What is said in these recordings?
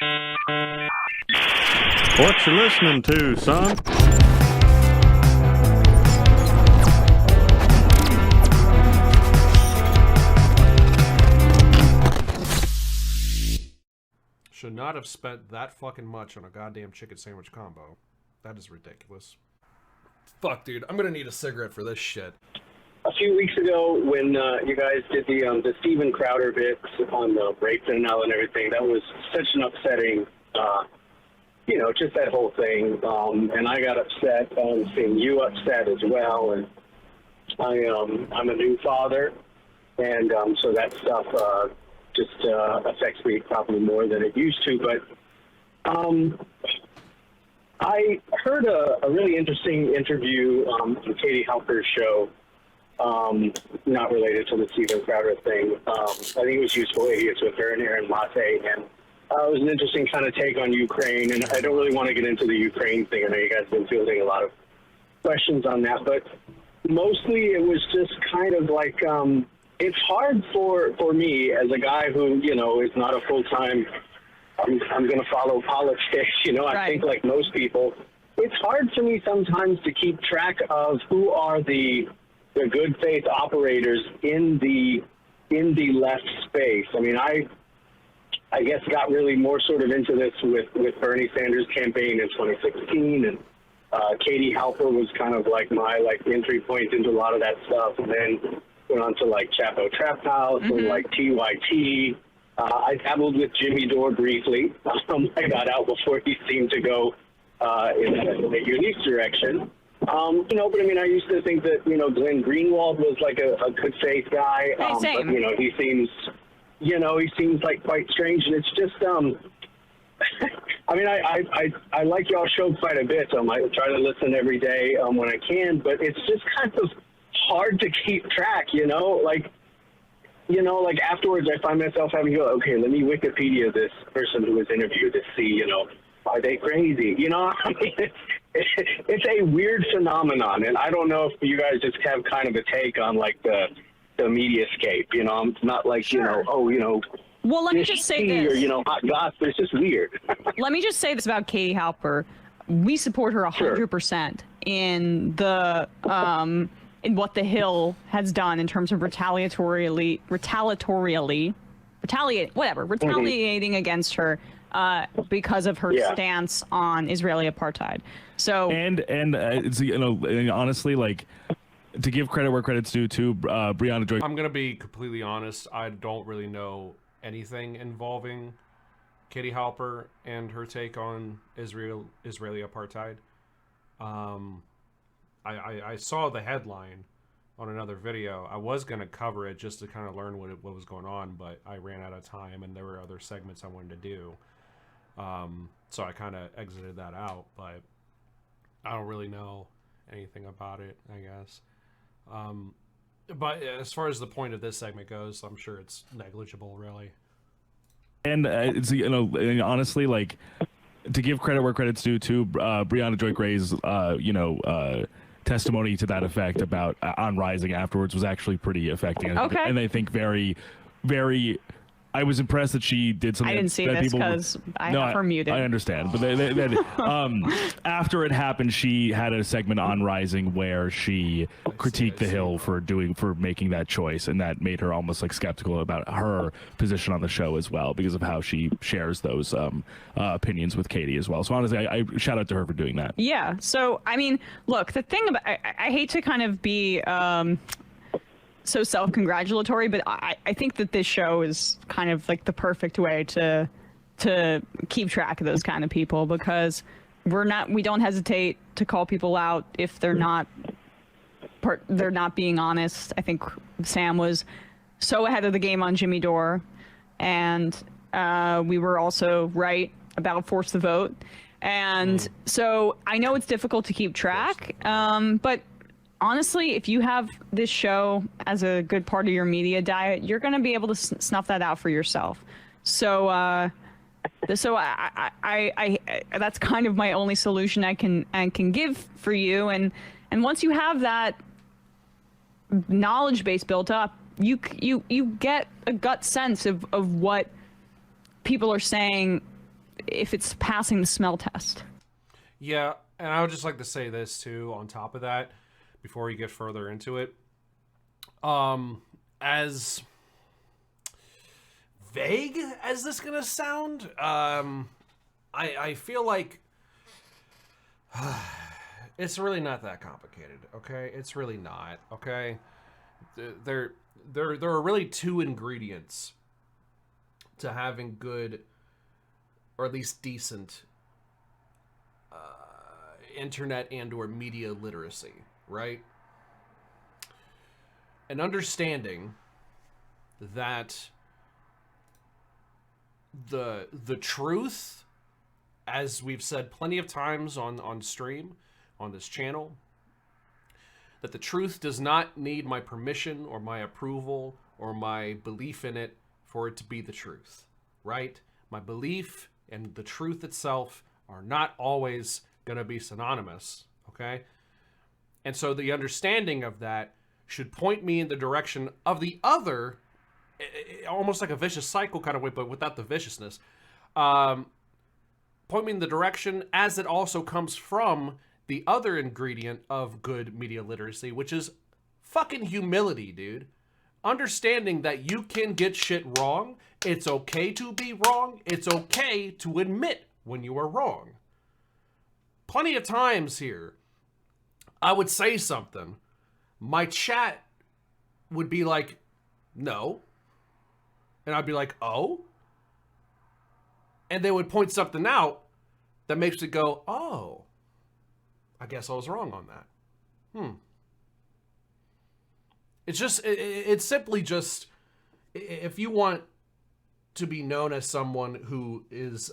What you listening to, son? Should not have spent that fucking much on a goddamn chicken sandwich combo. That is ridiculous. Fuck, dude. I'm gonna need a cigarette for this shit. A few weeks ago, when you guys did the Steven Crowder bits on the rape denial and everything, that was such an upsetting, just that whole thing. And I got upset seeing you upset as well. And I'm a new father, and so that stuff just affects me probably more than it used to. But I heard a really interesting interview on Katie Halper's show. Not related to the Steven Crowder thing. I think it was Useful Idiots with her and Aaron Latte, and it was an interesting kind of take on Ukraine, and I don't really want to get into the Ukraine thing. I know you guys have been fielding a lot of questions on that, but mostly it was just kind of like, it's hard for me as a guy who, is not a full-time, I'm going to follow politics, Right. I think like most people, it's hard for me sometimes to keep track of who are the good faith operators in the left space. I mean, I guess got really more sort of into this with Bernie Sanders' campaign in 2016, and Katie Halper was kind of like my entry point into a lot of that stuff, and then went on to Chapo Trap House and TYT. I dabbled with Jimmy Dore briefly. I got out before he seemed to go in a unique direction. But I mean, I used to think that, Glenn Greenwald was like a good faith guy. Same. But, he seems like quite strange. And it's just, I mean, I like y'all's show quite a bit. I try to listen every day when I can, but it's just kind of hard to keep track, afterwards I find myself having to go, okay, let me Wikipedia this person who was interviewed to see, are they crazy? I mean, it's a weird phenomenon, and I don't know if you guys just have kind of a take on the mediascape. It's not like Sure. Well, let me just say this. Or hot gossip. It's just weird. Let me just say this about Katie Halper. We support her 100% in the in what the Hill has done in terms of retaliating against her because of her stance on Israeli apartheid. So and it's honestly, to give credit where credit's due to Breonna Joy. I'm gonna be completely honest. I don't really know anything involving Katie Halper and her take on Israeli apartheid. I saw the headline on another video. I was going to cover it just to kind of learn what was going on, but I ran out of time and there were other segments I wanted to do. So I kind of exited that out, but I don't really know anything about it, I guess. But as far as the point of this segment goes, I'm sure it's negligible, really. And it's honestly, to give credit where credit's due to Breonna Joy Gray's testimony to that effect about on Rising afterwards was actually pretty affecting. Okay. And I think very, very. I was impressed that she did something. I didn't see this because I have her muted. I understand, but after it happened, she had a segment on Rising where she critiqued the Hill for making that choice, and that made her almost skeptical about her position on the show as well because of how she shares those opinions with Katie as well. So honestly, I shout out to her for doing that. Yeah. So I mean, look, the thing about I hate to kind of be so self-congratulatory, but I think that this show is kind of the perfect way to keep track of those kind of people, because we don't hesitate to call people out if they're not being honest. I think Sam was so ahead of the game on Jimmy Dore, and we were also right about Force the Vote. And so I know it's difficult to keep track, but honestly, if you have this show as a good part of your media diet, you're going to be able to snuff that out for yourself. So, I that's kind of my only solution I can give for you. And once you have that knowledge base built up, you get a gut sense of what people are saying if it's passing the smell test. Yeah, and I would just like to say this too on top of that before we get further into it. As vague as this gonna sound, I feel like it's really not that complicated, okay? It's really not, okay? There are really two ingredients to having good, or at least decent, internet and or media literacy, right? An understanding that the truth, as we've said plenty of times on stream, on this channel, that the truth does not need my permission or my approval or my belief in it for it to be the truth, right? My belief and the truth itself are not always going to be synonymous, okay? And so the understanding of that should point me in the direction of the other, almost like a vicious cycle kind of way, but without the viciousness. Point me in the direction as it also comes from the other ingredient of good media literacy, which is fucking humility, dude. Understanding that you can get shit wrong. It's okay to be wrong. It's okay to admit when you are wrong. Plenty of times here, I would say something. My chat would be like, no. And I'd be like, oh? And they would point something out that makes it go, oh, I guess I was wrong on that. It's simply just, if you want to be known as someone who is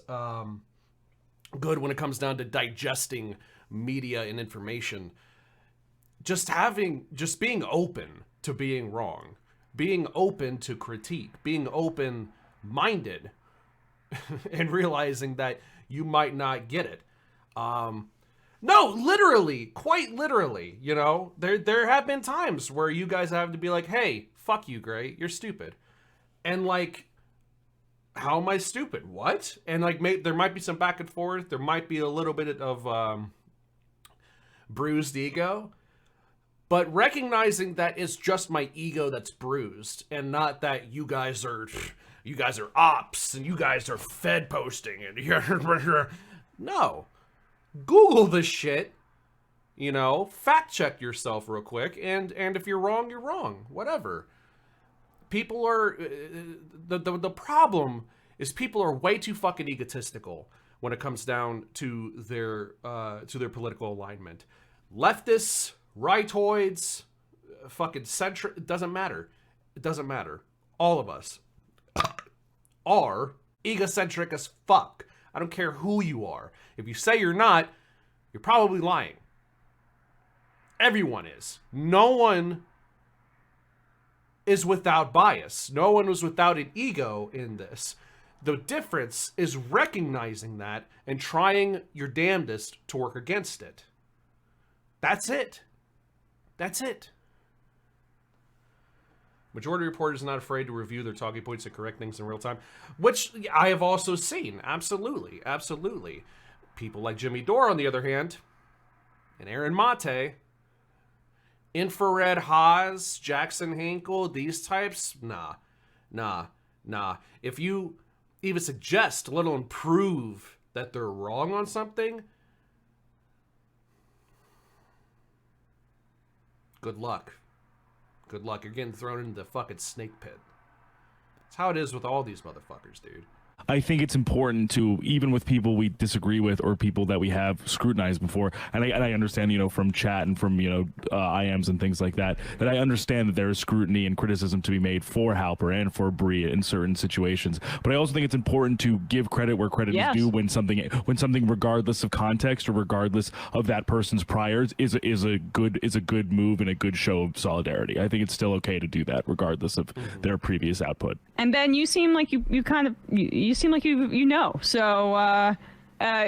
good when it comes down to digesting media and information, just being open to being wrong, being open to critique, being open-minded, and realizing that you might not get it. No, literally, quite literally, you know, there have been times where you guys have to be like, hey, fuck you, Gray, you're stupid. And like, how am I stupid? What? And like, there might be some back and forth. There might be a little bit of bruised ego. But recognizing that it's just my ego that's bruised, and not that you guys are ops and you guys are fed posting and no. Google this shit, you know, fact check yourself real quick, and if you're wrong, you're wrong. Whatever. People are the problem is people are way too fucking egotistical when it comes down to their political alignment. Leftists, rightoids, fucking centric, it doesn't matter. It doesn't matter. All of us are egocentric as fuck. I don't care who you are. If you say you're not, you're probably lying. Everyone is. No one is without bias. No one was without an ego in this. The difference is recognizing that and trying your damnedest to work against it. That's it. That's it. Majority of reporters are not afraid to review their talking points and correct things in real time, which I have also seen. Absolutely. Absolutely. People like Jimmy Dore, on the other hand, and Aaron Mate, Infrared Haas, Jackson Hinkle, these types, nah. If you even suggest, let alone prove that they're wrong on something, good luck. Good luck. You're getting thrown into the fucking snake pit. That's how it is with all these motherfuckers, dude. I think it's important to, even with people we disagree with or people that we have scrutinized before, and I understand, you know, from chat and from, you know, IMs and things like that, that I understand that there is scrutiny and criticism to be made for Halper and for Bree in certain situations. But I also think it's important to give credit where credit is due when something, regardless of context or regardless of that person's priors, is a good move and a good show of solidarity. I think it's still okay to do that regardless of their previous output. And Ben, you seem like you seem like you know, so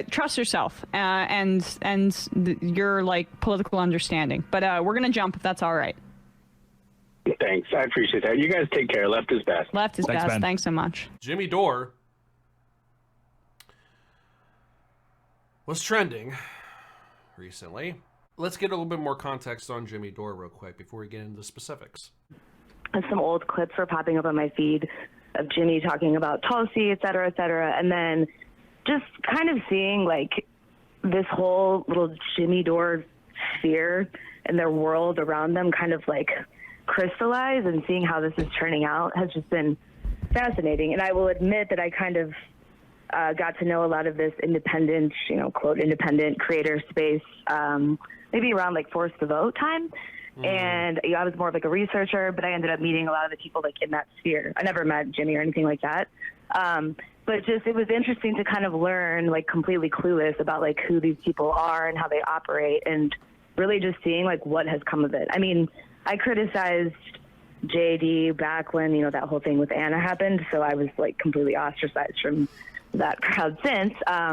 trust yourself and your like political understanding. But we're gonna jump if that's all right. Thanks, I appreciate that. You guys take care. Left is best. Left is best. Ben. Thanks so much. Jimmy Dore was trending recently. Let's get a little bit more context on Jimmy Dore real quick before we get into the specifics. Some old clips were popping up on my feed of Jimmy talking about Tulsi, et cetera, and then just kind of seeing like this whole little Jimmy Dore sphere and their world around them kind of like crystallize, and seeing how this is turning out has just been fascinating. And I will admit that I kind of got to know a lot of this independent, quote, independent creator space, maybe around like Force the Vote time. And I was more of like a researcher, but I ended up meeting a lot of the people like in that sphere. I never met Jimmy or anything like that. But just, it was interesting to kind of learn, like completely clueless about like who these people are and how they operate, and really just seeing like what has come of it. I mean, I criticized JD back when, that whole thing with Anna happened. So I was like completely ostracized from that crowd since. I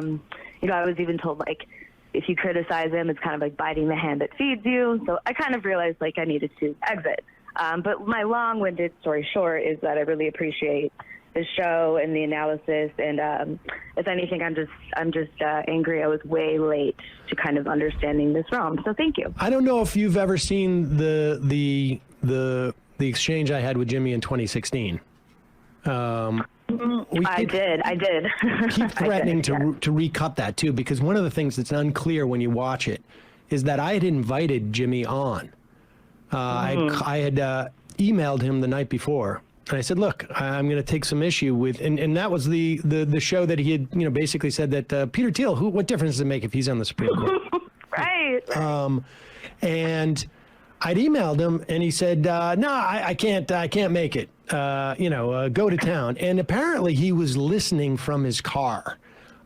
was even told like, if you criticize him, it's kind of like biting the hand that feeds you. So I kind of realized like I needed to exit. But my long-winded story short is that I really appreciate the show and the analysis. And if anything, I'm just angry I was way late to kind of understanding this realm. So thank you. I don't know if you've ever seen the exchange I had with Jimmy in 2016. I did. Keep threatening to recut that too, because one of the things that's unclear when you watch it is that I had invited Jimmy on. I had emailed him the night before, and I said, "Look, I'm going to take some issue with," and that was the show that he had basically said that Peter Thiel, what difference does it make if he's on the Supreme Court? Right. And I'd emailed him, and he said, "No, I can't make it. Go to town." And apparently he was listening from his car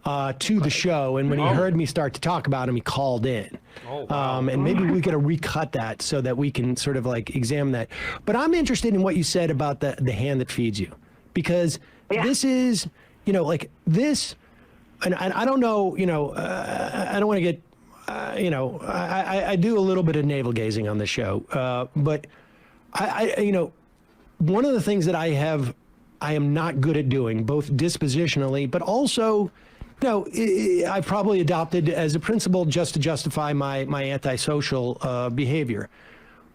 to the show, and when he heard me start to talk about him, he called in. And maybe we got to recut that so that we can sort of like examine that. But I'm interested in what you said about the hand that feeds you, because this is, like this, and I don't know, I don't want to get, I do a little bit of navel gazing on the show, but I one of the things that I am not good at doing, both dispositionally, but also, I've probably adopted as a principle just to justify my antisocial behavior.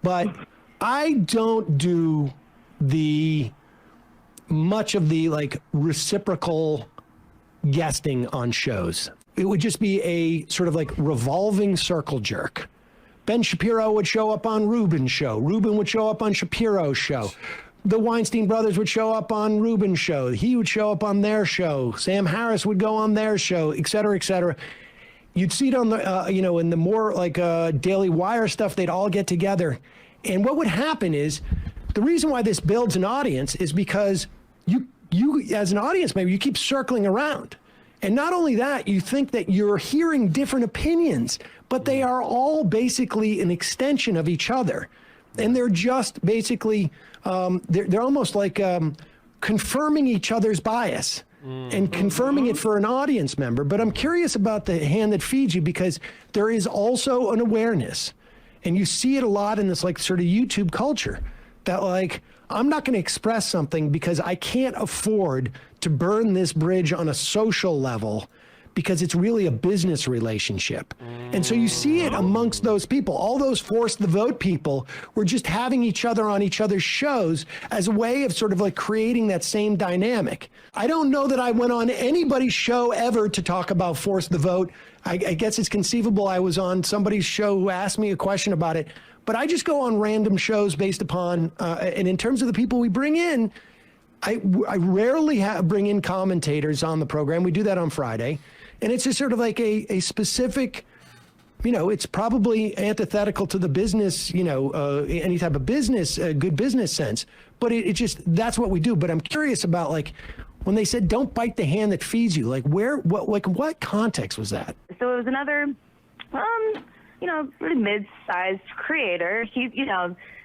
But I don't do much of the like reciprocal guesting on shows. It would just be a sort of like revolving circle jerk. Ben Shapiro would show up on Rubin's show. Rubin would show up on Shapiro's show. The Weinstein brothers would show up on Rubin's show. He would show up on their show. Sam Harris would go on their show, et cetera, et cetera. You'd see it on the, in the more like Daily Wire stuff, they'd all get together. And what would happen is, the reason why this builds an audience is because you as an audience member, you keep circling around. And not only that, you think that you're hearing different opinions, but they are all basically an extension of each other. And they're just basically, they're almost like confirming each other's bias and confirming it for an audience member. But I'm curious about the hand that feeds you, because there is also an awareness, and you see it a lot in this like sort of YouTube culture, that like, I'm not going to express something because I can't afford to burn this bridge on a social level, because it's really a business relationship. And so you see it amongst those people. All those Force the Vote people were just having each other on each other's shows as a way of sort of like creating that same dynamic. I don't know that I went on anybody's show ever to talk about Force the Vote. I guess it's conceivable I was on somebody's show who asked me a question about it. But I just go on random shows based upon, and in terms of the people we bring in, I rarely bring in commentators on the program. We do that on Friday. And it's just sort of like a specific, it's probably antithetical to the business, any type of business, good business sense. But it just, that's what we do. But I'm curious about like, when they said, don't bite the hand that feeds you, like what context was that? So it was another, really mid-sized creator. He's,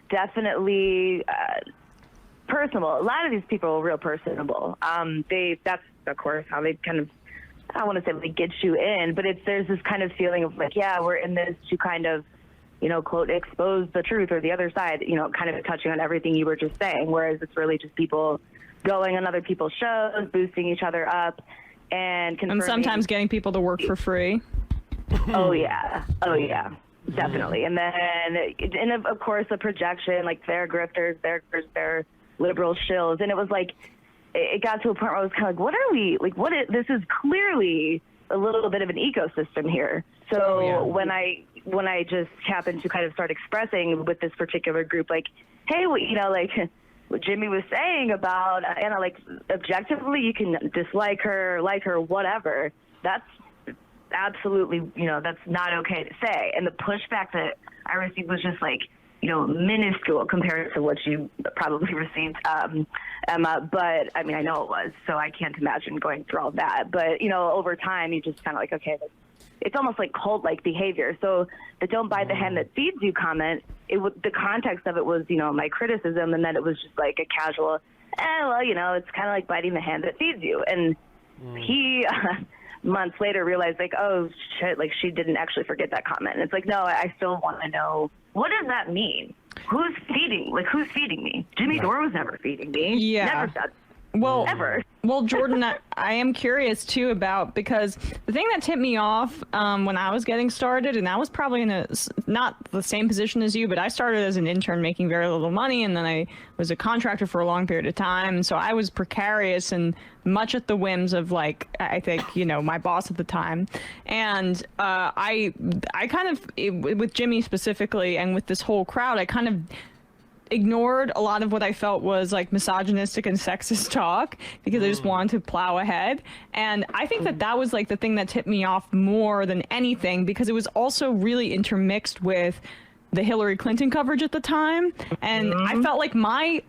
definitely personable. A lot of these people are real personable. That's of course how they kind of, I don't want to say like get you in, but there's this kind of feeling of like, yeah, we're in this to kind of, quote, expose the truth or the other side, kind of touching on everything you were just saying. Whereas it's really just people going on other people's shows, boosting each other up, and sometimes getting people to work for free. Oh yeah, definitely. And then, of course, the projection, like they're grifters, they're liberal shills, and it was like, it got to a point where I was kind of like, what are we, like, this is clearly a little bit of an ecosystem here. So when I just happened to kind of start expressing with this particular group, like, hey, like what Jimmy was saying about Anna, like, objectively, you can dislike her, like her, whatever. That's absolutely, that's not okay to say. And the pushback that I received was just like, minuscule compared to what you probably received, Emma. But I mean, I know it was, so I can't imagine going through all that. But, over time, you just kind of like, okay, it's almost like cult-like behavior. So the "don't buy the hand that feeds you" comment, the context of it was, my criticism, and then it was just like a casual, it's kind of like biting the hand that feeds you. And he months later realized, like, oh shit, like she didn't actually forget that comment. And it's like, no, I still want to know, what does that mean? Who's feeding me? Jimmy Dore was never feeding me. Yeah. Never said. Well, ever. Well, Jordan, I am curious too because the thing that tipped me off when I was getting started, and I was probably in not the same position as you, but I started as an intern making very little money, and then I was a contractor for a long period of time, and so I was precarious and much at the whims of, like, I think, my boss at the time. And I kind of, with Jimmy specifically and with this whole crowd, I kind of ignored a lot of what I felt was like misogynistic and sexist talk because I just wanted to plow ahead. And I think that was like the thing that tipped me off more than anything, because it was also really intermixed with the Hillary Clinton coverage at the time. And I felt like my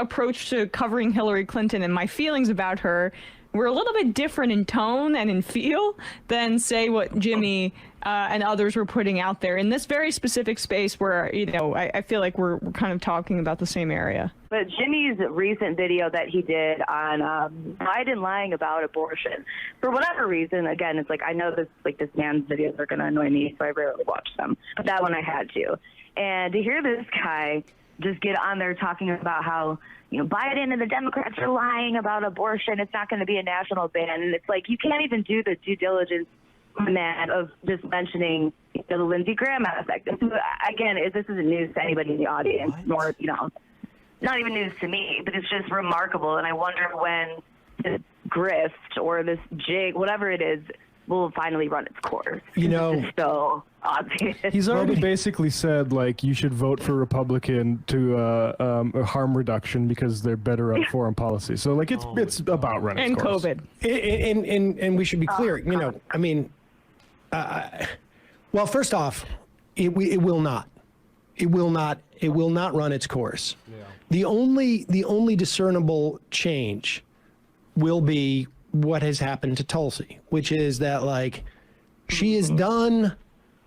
approach to covering Hillary Clinton and my feelings about her were a little bit different in tone and in feel than, say, what Jimmy and others were putting out there in this very specific space where, I feel like we're kind of talking about the same area. But Jimmy's recent video that he did on Biden lying about abortion, for whatever reason, again, it's like, I know this man's videos are going to annoy me, so I rarely watch them. But that one I had to. And to hear this guy just get on there talking about how, Biden and the Democrats are lying about abortion, it's not going to be a national ban. And it's like, you can't even do the due diligence on that of just mentioning the Lindsey Graham aspect. And so, again, this isn't news to anybody in the audience, nor, not even news to me, but it's just remarkable. And I wonder when this grift or this jig, whatever it is, will finally run its course. It's so obvious. He's already basically said, like, you should vote for Republican to harm reduction because they're better at foreign policy. So, like, it's about running its course. And COVID. And we should be clear, I mean, well, first off, it will not. It will not run its course. Yeah. The only discernible change will be what has happened to Tulsi, which is that, like, she is done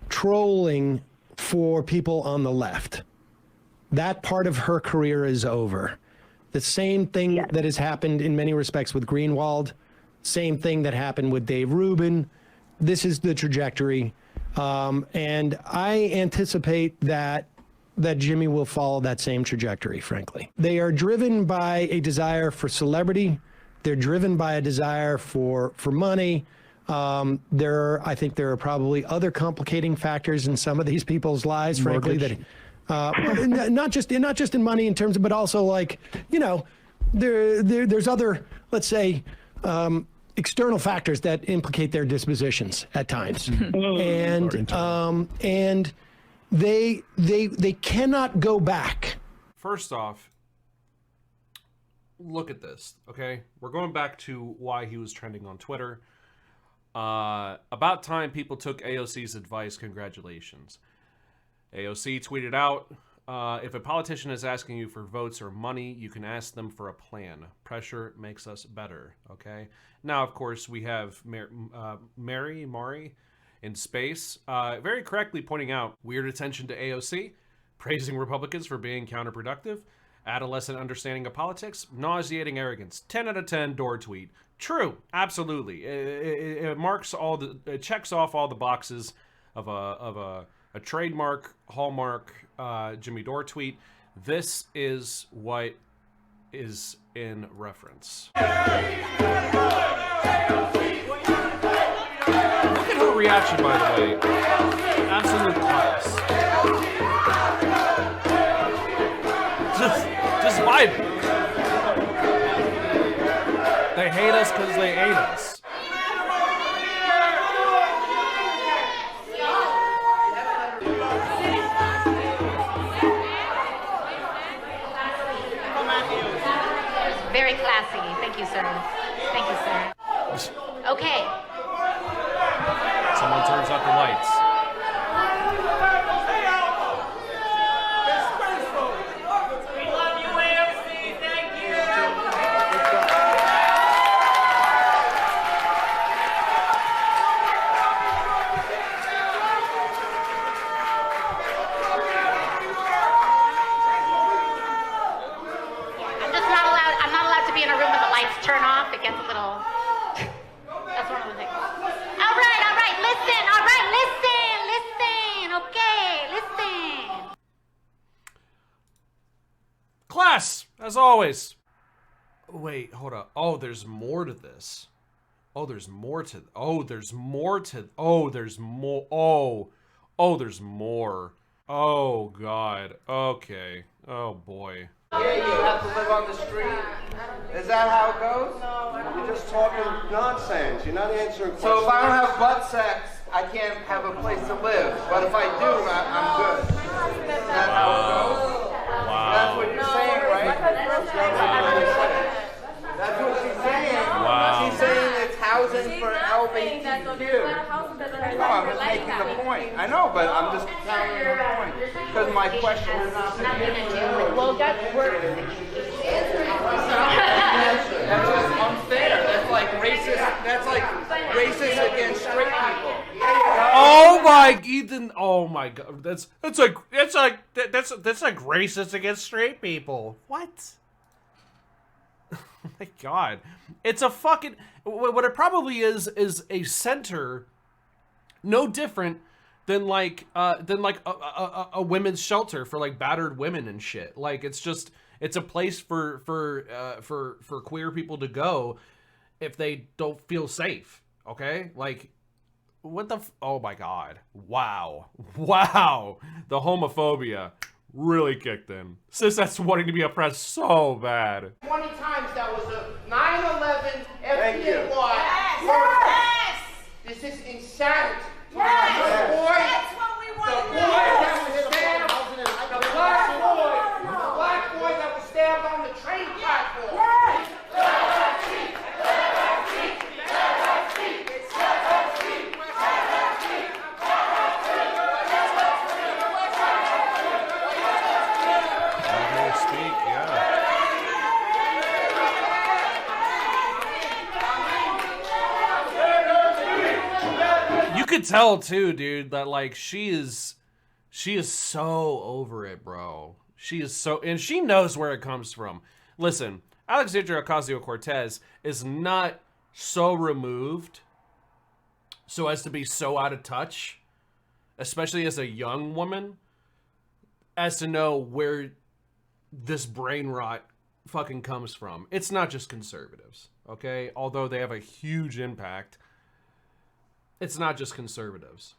trolling for people on the left. That part of her career is over. The same thing that has happened in many respects with Greenwald, same thing that happened with Dave Rubin. This is the trajectory. And I anticipate that Jimmy will follow that same trajectory, frankly. They are driven by a desire for celebrity. They're driven by a desire for money. I think there are probably other complicating factors in some of these people's lives, frankly, that not just in money in terms of, but also, like, there's other, let's say, external factors that implicate their dispositions at times. And they cannot go back. First off, look at this, okay? We're going back to why he was trending on Twitter. About time people took AOC's advice. Congratulations. AOC tweeted out, if a politician is asking you for votes or money, you can ask them for a plan. Pressure makes us better, okay? Now, of course, we have Mari in space, very correctly pointing out weird attention to AOC, praising Republicans for being counterproductive, adolescent understanding of politics, nauseating arrogance. 10 out of 10 Dore tweet. True, absolutely. It checks off all the boxes of a trademark, hallmark Jimmy Dore tweet. This is what is in reference. Look at her reaction reaction, by the way. Absolute class. Just vibe. They hate us because they hate us. Very classy. Thank you, sir. Thank you, sir. Okay. Someone turns out the lights. We love you, AOC. Thank you. I'm not allowed to be in a room when the lights turn off. It gets a little. That's one of the things. All right. Listen. Okay, listen. Class, as always. Wait, hold up. Oh, there's more to this. There's more. Oh, God. Okay. Oh, boy. Yeah, you have to live on the street. Is that how it goes? No, you're just talking nonsense. You're not answering questions. So if I don't have butt sex, I can't have a place to live. But if I do, I'm good. Is that how it goes? Wow. That's what you're saying, right? That's what she's saying. Wow. She's saying it's housing for LGBTQ. No, I'm just making the point. I know, but I'm just telling you the point. Because my question is not Well, that's That's just unfair. That's like racist. That's like racist against straight people. Oh my, Ethan! Oh my God, that's like racist against straight people. What? Oh my God, it's a fucking. What it probably is a center, no different than like a women's shelter for like battered women and shit. Like it's a place for queer people to go if they don't feel safe. Okay, like. What the oh my God. Wow. The homophobia really kicked in. Sis, that's wanting to be oppressed so bad. 20 times that was a 9/11 FDNY. Yes! This is insanity. Yes! The boy, That's what we want to the black boy that was stabbed on the train platform. Yes! You could tell too, dude, that like she is so over it, bro. She is so, and she knows where it comes from. Listen, Alexandria Ocasio-Cortez is not so removed so as to be so out of touch, especially as a young woman, as to know where this brain rot fucking comes from. It's not just conservatives, okay? Although they have a huge impact, it's not just conservatives,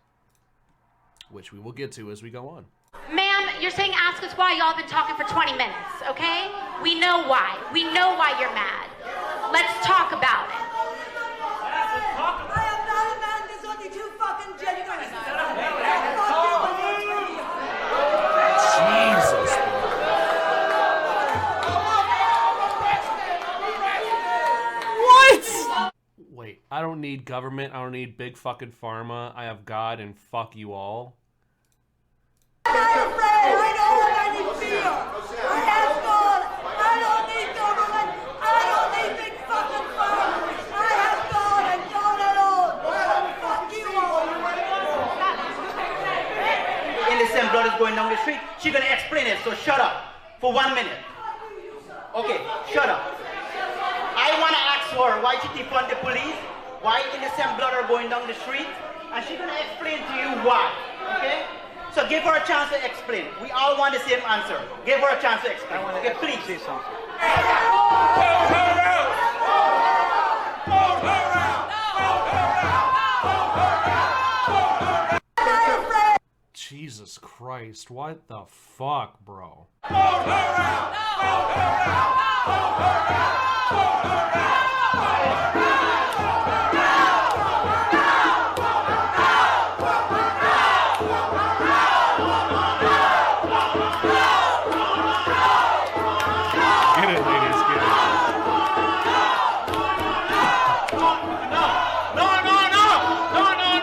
which we will get to as we go on. Ma'am, you're saying ask us why. Y'all been talking for 20 minutes, okay? We know why. We know why you're mad. Let's talk about it. I am not a man. There's only two fucking genders. Jesus. What? Wait, I don't need government. I don't need big fucking pharma. I have God and fuck you all. I'm afraid. I don't have any fear. I have God. I don't need government. I don't need big fucking pharma. I have God and God alone. Fuck you all. Innocent blood is going down the street. She's gonna explain it, so shut up for 1 minute. Okay, shut up. I wanna ask her why she defund the police, why innocent blood are going down the street, and she's gonna explain to you why. Okay? So give her a chance to explain. We all want the same answer. Give her a chance to explain. Okay, please say something. Christ, what the fuck, bro? Vote her out! Vote her out! Vote her out! Vote her out! Vote her out! Get it, ladies, get it.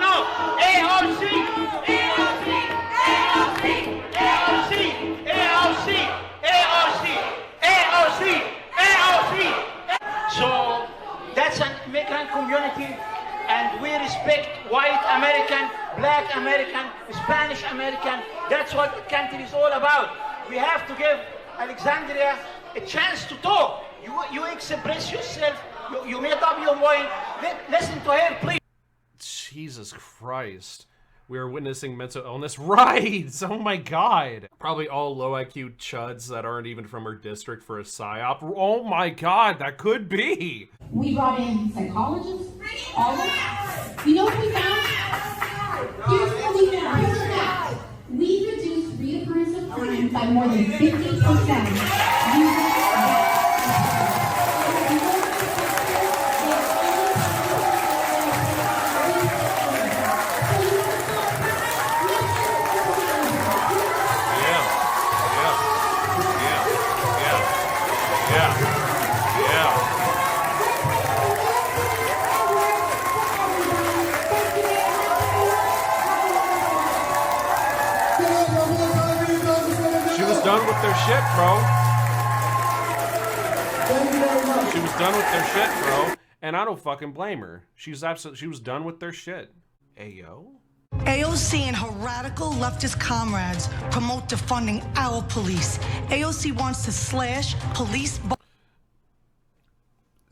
No. AOC! So that's an immigrant community, and we respect white American, black American, Spanish American. That's what the country is all about. We have to give Alexandria a chance to talk. You express yourself. You made up your mind. Listen to her, please. Jesus Christ. We are witnessing mental illness. Right! Oh my god. Probably all low IQ chuds that aren't even from her district for a psyop. Oh my god, that could be. We brought in psychologists, all of us. You know what we found? Here's what we found. Here's the facts. We reduced reoccurrence of crime by more than 50%. Done with their shit, bro. She was done with their shit, bro. And I don't fucking blame her. She was done with their shit. Ayo. AOC and her radical leftist comrades promote defunding our police. AOC wants to slash police.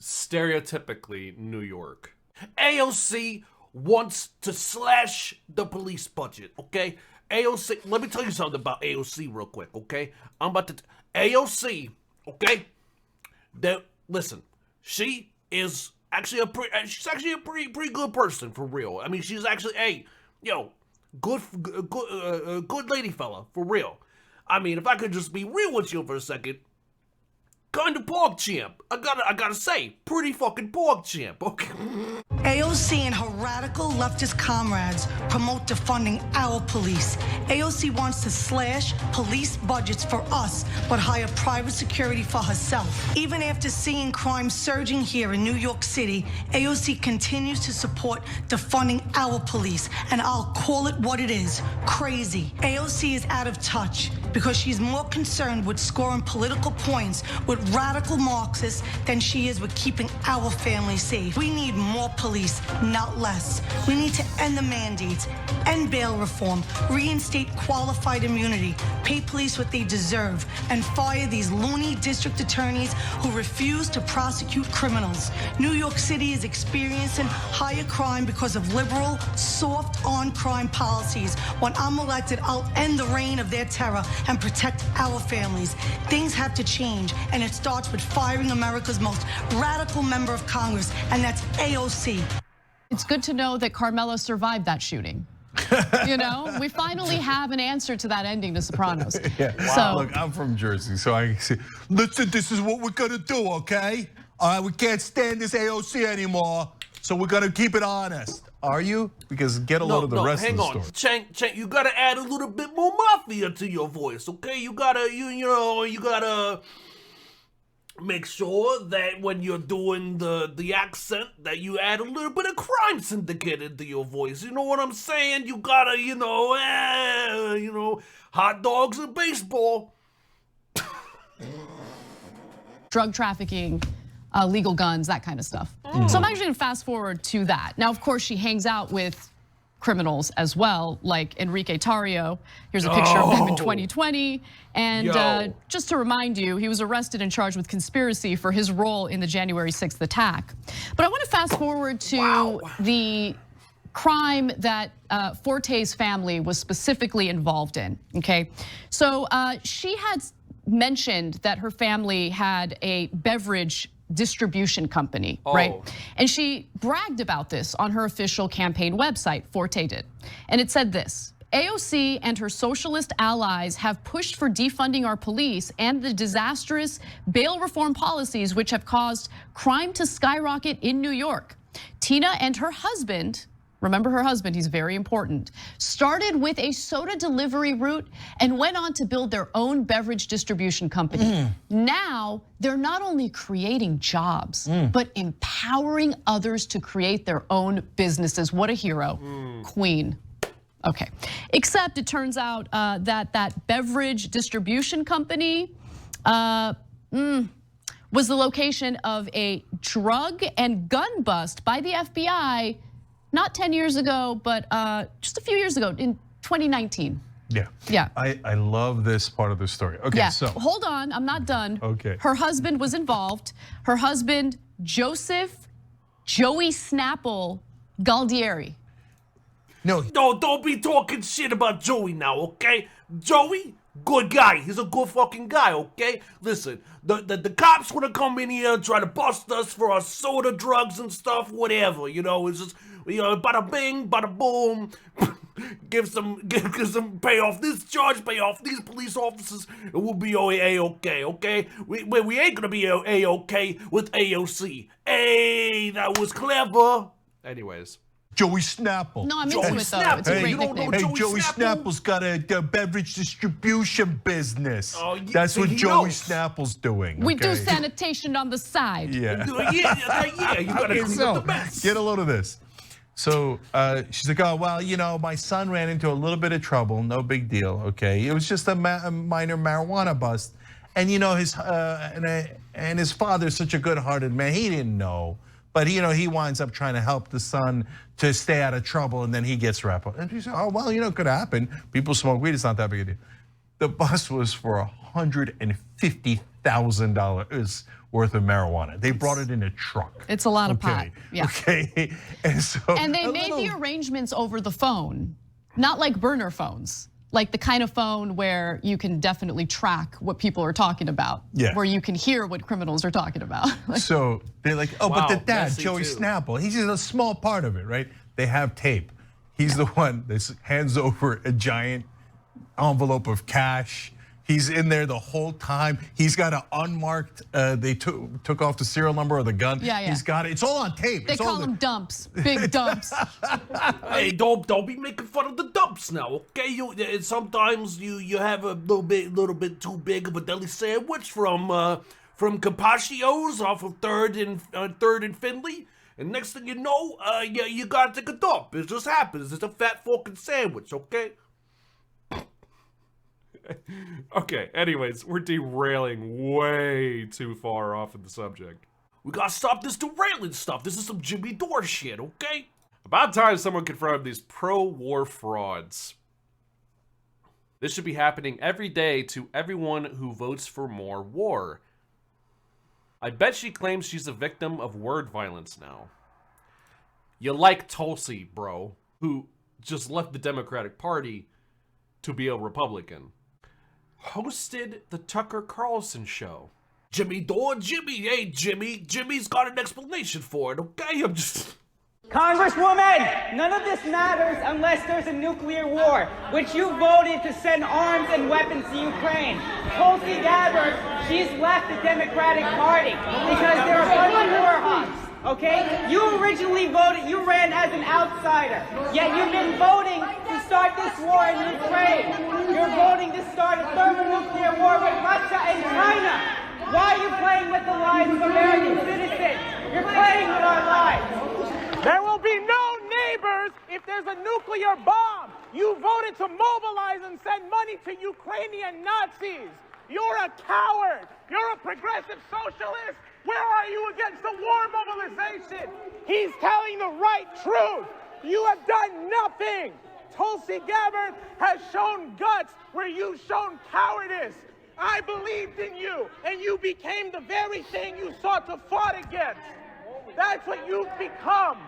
Stereotypically New York. AOC wants to slash the police budget, okay? AOC, let me tell you something about AOC real quick, okay? I'm about to... AOC, okay? Listen, she is actually she's actually a pretty good person, for real. I mean, she's actually, good lady fella, for real. I mean, if I could just be real with you for a second, kind of pork champ. I gotta say, pretty fucking pork champ, okay? AOC and her radical leftist comrades promote defunding our police. AOC wants to slash police budgets for us, but hire private security for herself. Even after seeing crime surging here in New York City, AOC continues to support defunding our police, and I'll call it what it is, crazy. AOC is out of touch because she's more concerned with scoring political points with radical Marxists than she is with keeping our family safe. We need more police, not less. We need to end the mandates, end bail reform, reinstate qualified immunity, pay police what they deserve, and fire these loony district attorneys who refuse to prosecute criminals. New York City is experiencing higher crime because of liberal, soft on-crime policies. When I'm elected, I'll end the reign of their terror and protect our families. Things have to change, and it starts with firing America's most radical member of Congress, and that's AOC. It's good to know that Carmela survived that shooting. You know, we finally have an answer to that ending to Sopranos. Yeah. Wow. So, look, I'm from Jersey, so I say, listen, this is what we're gonna do, okay? We can't stand this AOC anymore, so we're gonna keep it honest. Are you? Because get a load of the rest of the story. Hang on, Chang, you gotta add a little bit more mafia to your voice, okay? You gotta, you gotta make sure that when you're doing the accent that you add a little bit of crime syndicate into your voice. You know what I'm saying? You gotta, hot dogs and baseball. drug trafficking, legal guns, that kind of stuff. So I'm actually gonna fast forward to that. Now, of course, she hangs out with criminals as well, like Enrique Tarrio. Here's a picture of him in 2020. And just to remind you, he was arrested and charged with conspiracy for his role in the January 6th attack. But I want to fast forward to the crime that Forte's family was specifically involved in, okay? So she had mentioned that her family had a beverage distribution company, right? And she bragged about this on her official campaign website, Forte did. And it said this: AOC and her socialist allies have pushed for defunding our police and the disastrous bail reform policies which have caused crime to skyrocket in New York. Tina and her husband, remember her husband, he's very important, started with a soda delivery route and went on to build their own beverage distribution company. Now, they're not only creating jobs, but empowering others to create their own businesses. What a hero, Queen. Okay, except it turns out that beverage distribution company was the location of a drug and gun bust by the FBI not 10 years ago, but just a few years ago in 2019. Yeah. I love this part of the story. Okay, yeah. so. Hold on, I'm not done. Okay. Her husband was involved. Her husband, Joseph Joey Snapple Galdieri. No, don't be talking shit about Joey now, okay? Joey, good guy. He's a good fucking guy, okay? Listen, the cops want to come in here and try to bust us for our soda, drugs, and stuff, whatever. You know, it's just, you know, bada bing, bada boom. give some, pay off this charge, pay off these police officers, and we'll be A-okay, okay? We ain't gonna be A-okay with AOC. Hey, that was clever. Anyways. Joey Snapple. No, I'm into it though. It's a great nickname. Hey, Joey Snapple's got a beverage distribution business. Oh, that's what Joey Snapple's doing. We do sanitation on the side. Yeah. You gotta clean up the mess. Get a load of this. So she's like, oh, well, you know, my son ran into a little bit of trouble. No big deal, okay? It was just a minor marijuana bust. And, you know, his father's such a good-hearted man. He didn't know. But, you know, he winds up trying to help the son to stay out of trouble, and then he gets wrapped up. And she said, oh, well, you know, it could happen. People smoke weed. It's not that big a deal. The bust was for $150,000 worth of marijuana. They brought it in a truck. It's a lot of pot. Yeah. Okay. And they made the arrangements over the phone, not like burner phones. Like the kind of phone where you can definitely track what people are talking about. Yeah. Where you can hear what criminals are talking about. So they're like, oh, wow, but the dad, Joey too. Snapple, he's just a small part of it, right? They have tape. He's the one that hands over a giant envelope of cash. He's in there the whole time. He's got an unmarked, they took off the serial number of the gun. Yeah. He's got it, it's all on tape. They call them dumps, big dumps. Hey, don't be making fun of the dumps now, okay? Sometimes you have a little bit too big of a deli sandwich from Capacio's off of 3rd and Findlay, and next thing you know, you gotta take a dump. It just happens. It's a fat fucking sandwich, okay? Okay, anyways, we're derailing way too far off of the subject. We gotta stop this derailing stuff. This is some Jimmy Dore shit, okay? About time someone confronted these pro-war frauds. This should be happening every day to everyone who votes for more war. I bet she claims she's a victim of word violence now. You like Tulsi, bro, who just left the Democratic Party to be a Republican. Hosted the Tucker Carlson show. Jimmy Dore, hey Jimmy's got an explanation for it, okay? I'm just... Congresswoman, none of this matters unless there's a nuclear war, which you voted to send arms and weapons to Ukraine. Tulsi Gabbard, she's left the Democratic Party because they're a bunch of war hawks. Okay? You originally voted, you ran as an outsider, yet you've been voting to start this war in Ukraine. You're voting to start a thermonuclear war with Russia and China. Why are you playing with the lives of American citizens? You're playing with our lives. There will be no neighbors if there's a nuclear bomb. You voted to mobilize and send money to Ukrainian Nazis. You're a coward. You're a progressive socialist. Where are you against the war mobilization? He's telling the right truth. You have done nothing. Tulsi Gabbard has shown guts where you've shown cowardice. I believed in you, and you became the very thing you sought to fight against. That's what you've become.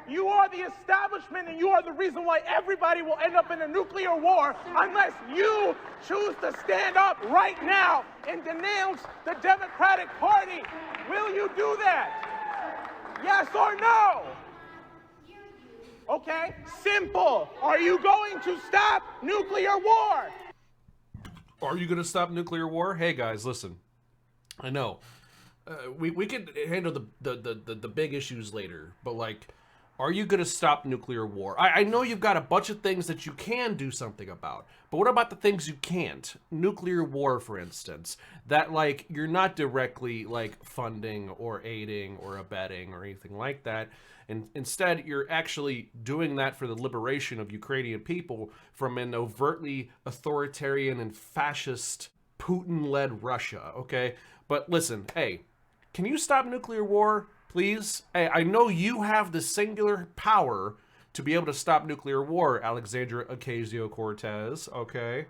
You are the establishment, and you are the reason why everybody will end up in a nuclear war unless you choose to stand up right now and denounce the Democratic Party. Will you do that? Yes or no? Okay? Simple. Are you going to stop nuclear war? Are you going to stop nuclear war? Hey guys, listen. I know we can handle the big issues later, but like, are you going to stop nuclear war? I know you've got a bunch of things that you can do something about, but what about the things you can't? Nuclear war, for instance, that like you're not directly like funding or aiding or abetting or anything like that. And instead, you're actually doing that for the liberation of Ukrainian people from an overtly authoritarian and fascist Putin-led Russia, okay? But listen, hey, can you stop nuclear war, please? Hey, I know you have the singular power to be able to stop nuclear war, Alexandra Ocasio-Cortez, okay?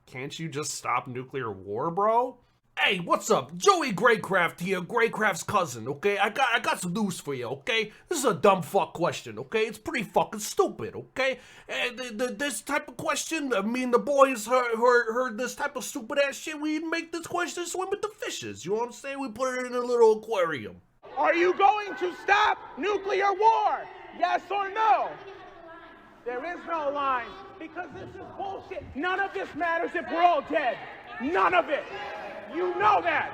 Can't you just stop nuclear war, bro? Hey, what's up? Joey Greyecraft here, Greyecraft's cousin, okay? I got some news for you, okay? This is a dumb fuck question, okay? It's pretty fucking stupid, okay? And this type of question, me and the boys heard this type of stupid ass shit. We make this question swim with the fishes, you know what I'm saying? We put it in a little aquarium. Are you going to stop nuclear war? Yes or no? There is no line, because this is bullshit. None of this matters if we're all dead. None of it. You know that.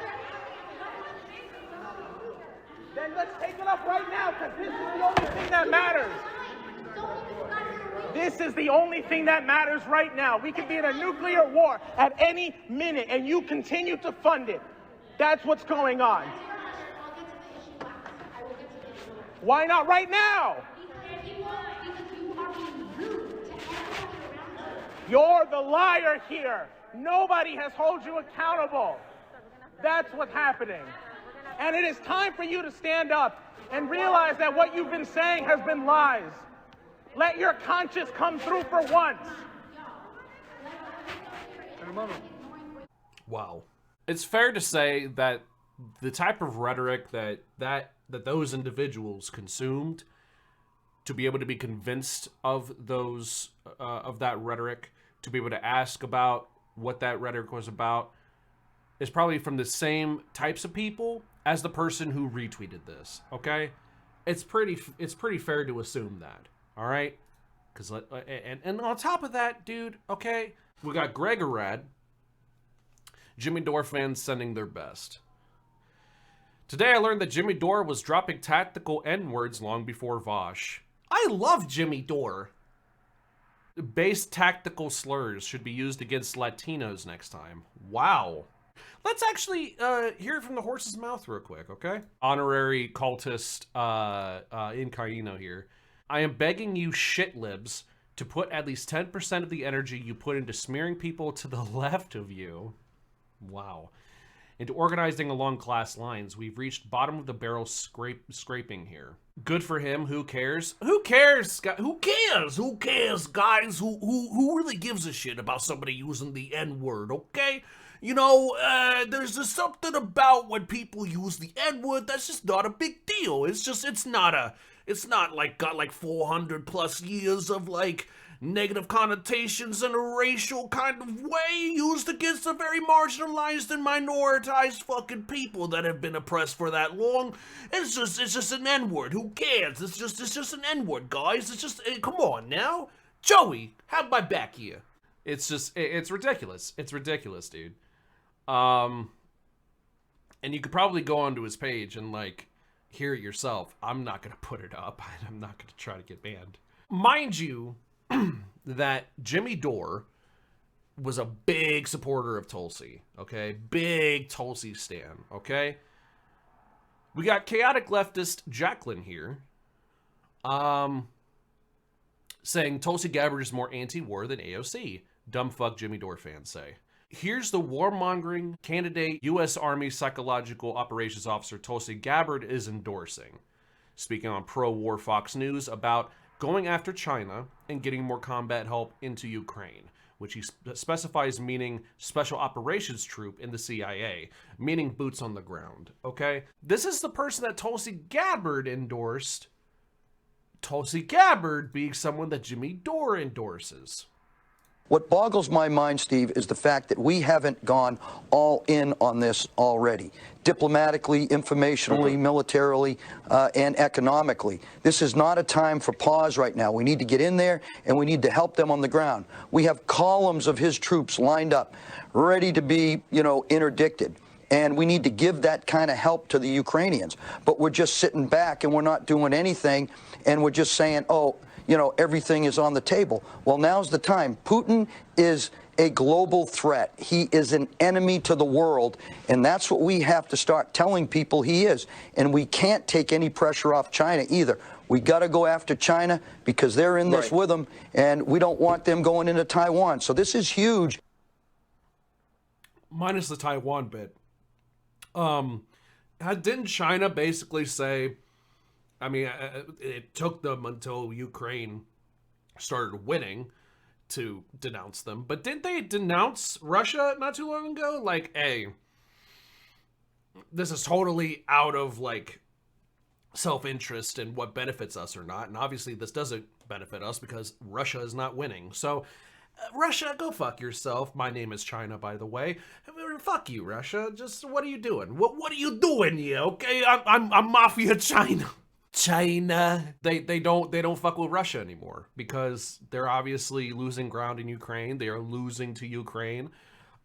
Then let's take it up right now, because this is the only thing that matters. This is the only thing that matters right now. We could be in a nuclear war at any minute, and you continue to fund it. That's what's going on. Why not right now? You're the liar here. Nobody has held you accountable. That's what's happening. And it is time for you to stand up and realize that what you've been saying has been lies. Let your conscience come through for once. Wow. It's fair to say that the type of rhetoric that those individuals consumed to be able to be convinced of those of that rhetoric, to be able to ask about what that rhetoric was about, is probably from the same types of people as the person who retweeted this, okay? It's pretty fair to assume that, all right? Because and on top of that, dude, okay, we got Greyecraft, Jimmy Dore fans sending their best. Today I learned that Jimmy Dore was dropping tactical N-words long before Vaush. I love Jimmy Dore. Base tactical slurs should be used against Latinos next time. Wow. Let's actually hear it from the horse's mouth real quick, okay? Honorary cultist Incarino here. I am begging you shitlibs to put at least 10% of the energy you put into smearing people to the left of you. Wow. Into organizing along class lines. We've reached bottom of the barrel scraping here. Good for him. Who cares? Who cares? Who cares? Who cares, guys? Who really gives a shit about somebody using the N-word, okay? You know, there's just something about when people use the N-word that's just not a big deal. It's not like got like 400 plus years of like negative connotations in a racial kind of way used against the very marginalized and minoritized fucking people that have been oppressed for that long. It's just an N-word. Who cares? It's just an N-word, guys. It's just, come on now. Joey, have my back here. It's ridiculous. It's ridiculous, dude. And you could probably go onto his page and like hear it yourself. I'm not gonna put it up. I'm not gonna try to get banned. Mind you, that Jimmy Dore was a big supporter of Tulsi, okay? Big Tulsi stan, okay? We got chaotic leftist Jacqueline here, saying Tulsi Gabbard is more anti-war than AOC. Dumb fuck Jimmy Dore fans say. Here's the warmongering candidate U.S. Army Psychological Operations Officer Tulsi Gabbard is endorsing. Speaking on pro-war Fox News about going after China and getting more combat help into Ukraine, which he specifies meaning special operations troop in the CIA, meaning boots on the ground, okay? This is the person that Tulsi Gabbard endorsed. Tulsi Gabbard being someone that Jimmy Dore endorses. What boggles my mind, Steve, is the fact that we haven't gone all in on this already. Diplomatically, informationally, militarily, and economically. This is not a time for pause right now. We need to get in there, and we need to help them on the ground. We have columns of his troops lined up, ready to be, interdicted. And we need to give that kind of help to the Ukrainians. But we're just sitting back and we're not doing anything, and we're just saying, oh, everything is on the table. Well, now's the time. Putin is a global threat. He is an enemy to the world, and that's what we have to start telling people he is. And we can't take any pressure off China either. We got to go after China because they're in this with them, and we don't want them going into Taiwan. So this is huge. Minus the Taiwan bit. Didn't China basically say, I mean, it took them until Ukraine started winning to denounce them, but didn't they denounce Russia not too long ago? Like, hey, this is totally out of, like, self-interest and what benefits us or not, and obviously this doesn't benefit us because Russia is not winning. So, Russia, go fuck yourself. My name is China, by the way. Fuck you, Russia. Just, what are you doing? What are you doing here, okay? I'm Mafia China. China. They don't fuck with Russia anymore because they're obviously losing ground in Ukraine. They are losing to Ukraine.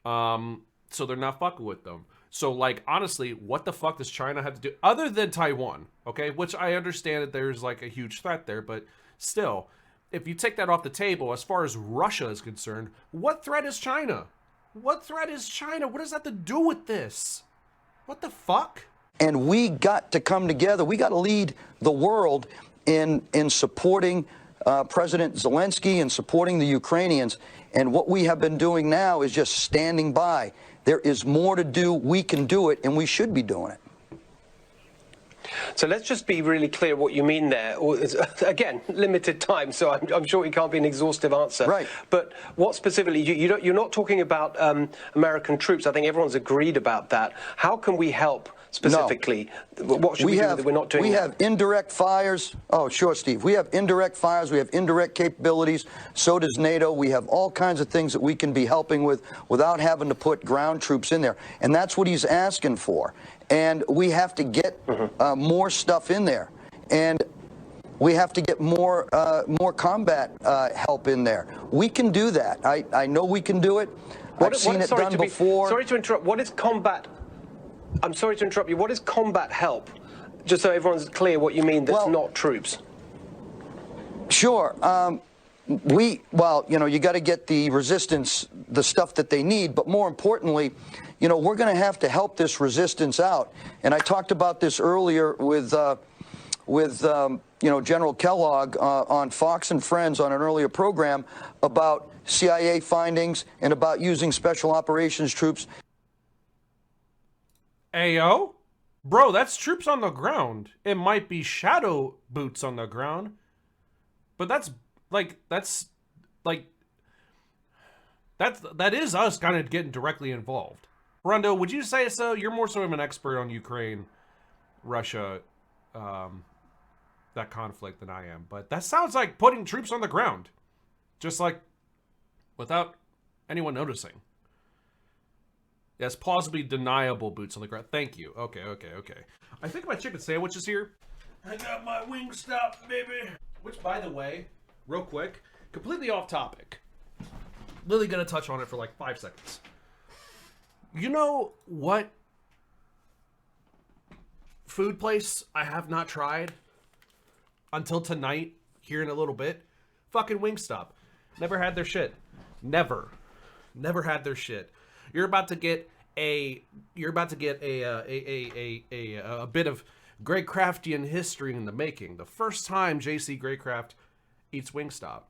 So they're not fucking with them. So, like, honestly, what the fuck does China have to do other than Taiwan? Okay, which I understand that there's like a huge threat there, but still, if you take that off the table, as far as Russia is concerned, what threat is China? What threat is China? What does that have to do with this? What the fuck? And we got to come together. We got to lead the world in supporting President Zelensky and supporting the Ukrainians. And what we have been doing now is just standing by. There is more to do. We can do it, and we should be doing it. So let's just be really clear what you mean there. Again, limited time, so I'm sure it can't be an exhaustive answer. Right. But what specifically, you're not talking about American troops. I think everyone's agreed about that. How can we help specifically? No. What should we do that we're not doing? We have indirect fires. Oh, sure, Steve. We have indirect fires. We have indirect capabilities. So does NATO. We have all kinds of things that we can be helping with without having to put ground troops in there. And that's what he's asking for. And we have to get more stuff in there. And we have to get more combat help in there. We can do that. I know we can do it. I've seen it done before. Sorry to interrupt. What is combat? I'm sorry to interrupt you. What is combat help? Just so everyone's clear what you mean that's not troops. Sure. You got to get the resistance, the stuff that they need, but more importantly, we're going to have to help this resistance out. And I talked about this earlier with General Kellogg on Fox and Friends on an earlier program about CIA findings and about using special operations troops. Ayo? Bro, that's troops on the ground. It might be shadow boots on the ground, but that is us kind of getting directly involved. Rondo, would you say so? You're more so of an expert on Ukraine, Russia, that conflict than I am, but that sounds like putting troops on the ground, just like without anyone noticing. Yes, plausibly deniable boots on the ground. Thank you. Okay. I think my chicken sandwich is here. I got my WingStop, baby. Which, by the way, real quick, completely off topic. Literally gonna touch on it for like 5 seconds. You know what food place I have not tried until tonight, here in a little bit? Fucking WingStop. Never had their shit. Never had their shit. You're about to get a bit of Greyecraftian history in the making. The first time JC Greyecraft eats WingStop.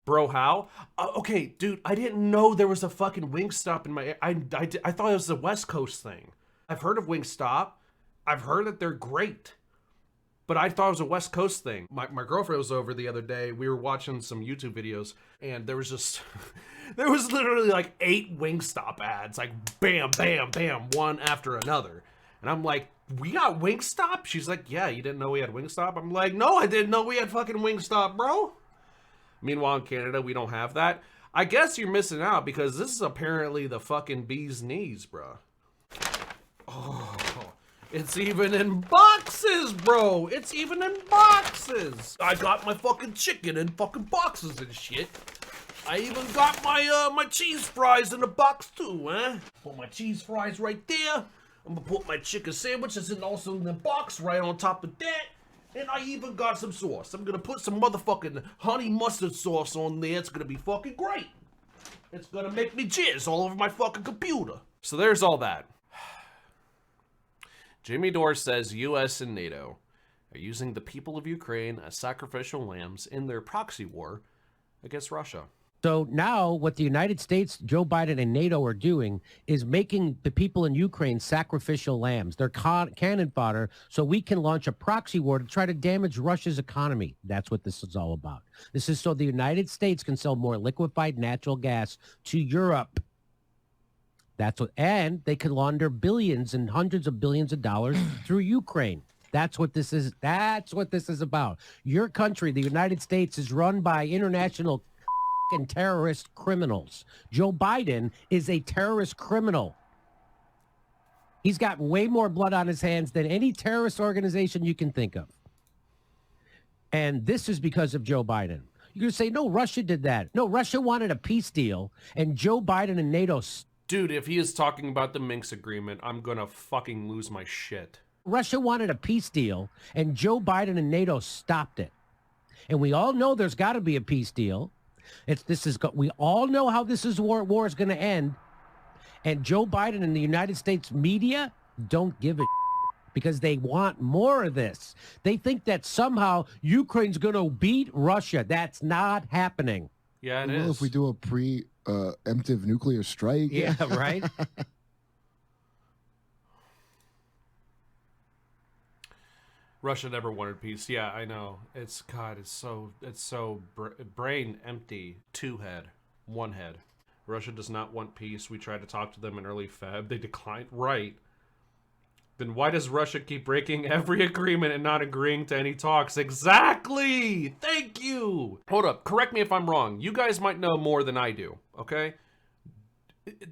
Bro, how? Okay, dude, I didn't know there was a fucking WingStop in my... I thought it was a West Coast thing. I've heard of WingStop. I've heard that they're great. But I thought it was a West Coast thing. My girlfriend was over the other day. We were watching some YouTube videos, and there was just... there was literally like 8 WingStop ads. Like, bam, bam, bam, one after another. And I'm like, we got WingStop? She's like, yeah, you didn't know we had WingStop? I'm like, no, I didn't know we had fucking WingStop, bro. Meanwhile, in Canada, we don't have that. I guess you're missing out because this is apparently the fucking bee's knees, bro. Oh, it's even in boxes, bro. It's even in boxes. I got my fucking chicken in fucking boxes and shit. I even got my my cheese fries in a box too, eh? Put my cheese fries right there. I'm gonna put my chicken sandwiches in also in the box right on top of that. And I even got some sauce. I'm gonna put some motherfucking honey mustard sauce on there. It's gonna be fucking great. It's gonna make me jizz all over my fucking computer. So there's all that. Jimmy Dore says US and NATO are using the people of Ukraine as sacrificial lambs in their proxy war against Russia. So now what the United States, Joe Biden, and NATO are doing is making the people in Ukraine sacrificial lambs. They're cannon fodder so we can launch a proxy war to try to damage Russia's economy. That's what this is all about. This is so the United States can sell more liquefied natural gas to Europe. That's what, and they can launder billions and hundreds of billions of dollars through Ukraine. That's what this is. That's what this is about. Your country, the United States, is run by international and terrorist criminals. Joe Biden is a terrorist criminal. He's got way more blood on his hands than any terrorist organization you can think of. And this is because of Joe Biden. You're going to say, no, Russia did that. No, Russia wanted a peace deal, and Joe Biden and NATO... Dude, if he is talking about the Minsk agreement, I'm going to fucking lose my shit. Russia wanted a peace deal, and Joe Biden and NATO stopped it. And we all know there's got to be a peace deal. We all know how this war is going to end, and Joe Biden and the United States media don't give a because they want more of this. They think that somehow Ukraine's going to beat Russia. That's not happening. Yeah, it is. Well, if we do a preemptive nuclear strike. Yeah, right. Russia never wanted peace. Yeah, I know. It's so brain empty. Two head, one head. Russia does not want peace. We tried to talk to them in early Feb. They declined. Right. Then why does Russia keep breaking every agreement and not agreeing to any talks? Exactly. Thank you. Hold up. Correct me if I'm wrong. You guys might know more than I do. Okay.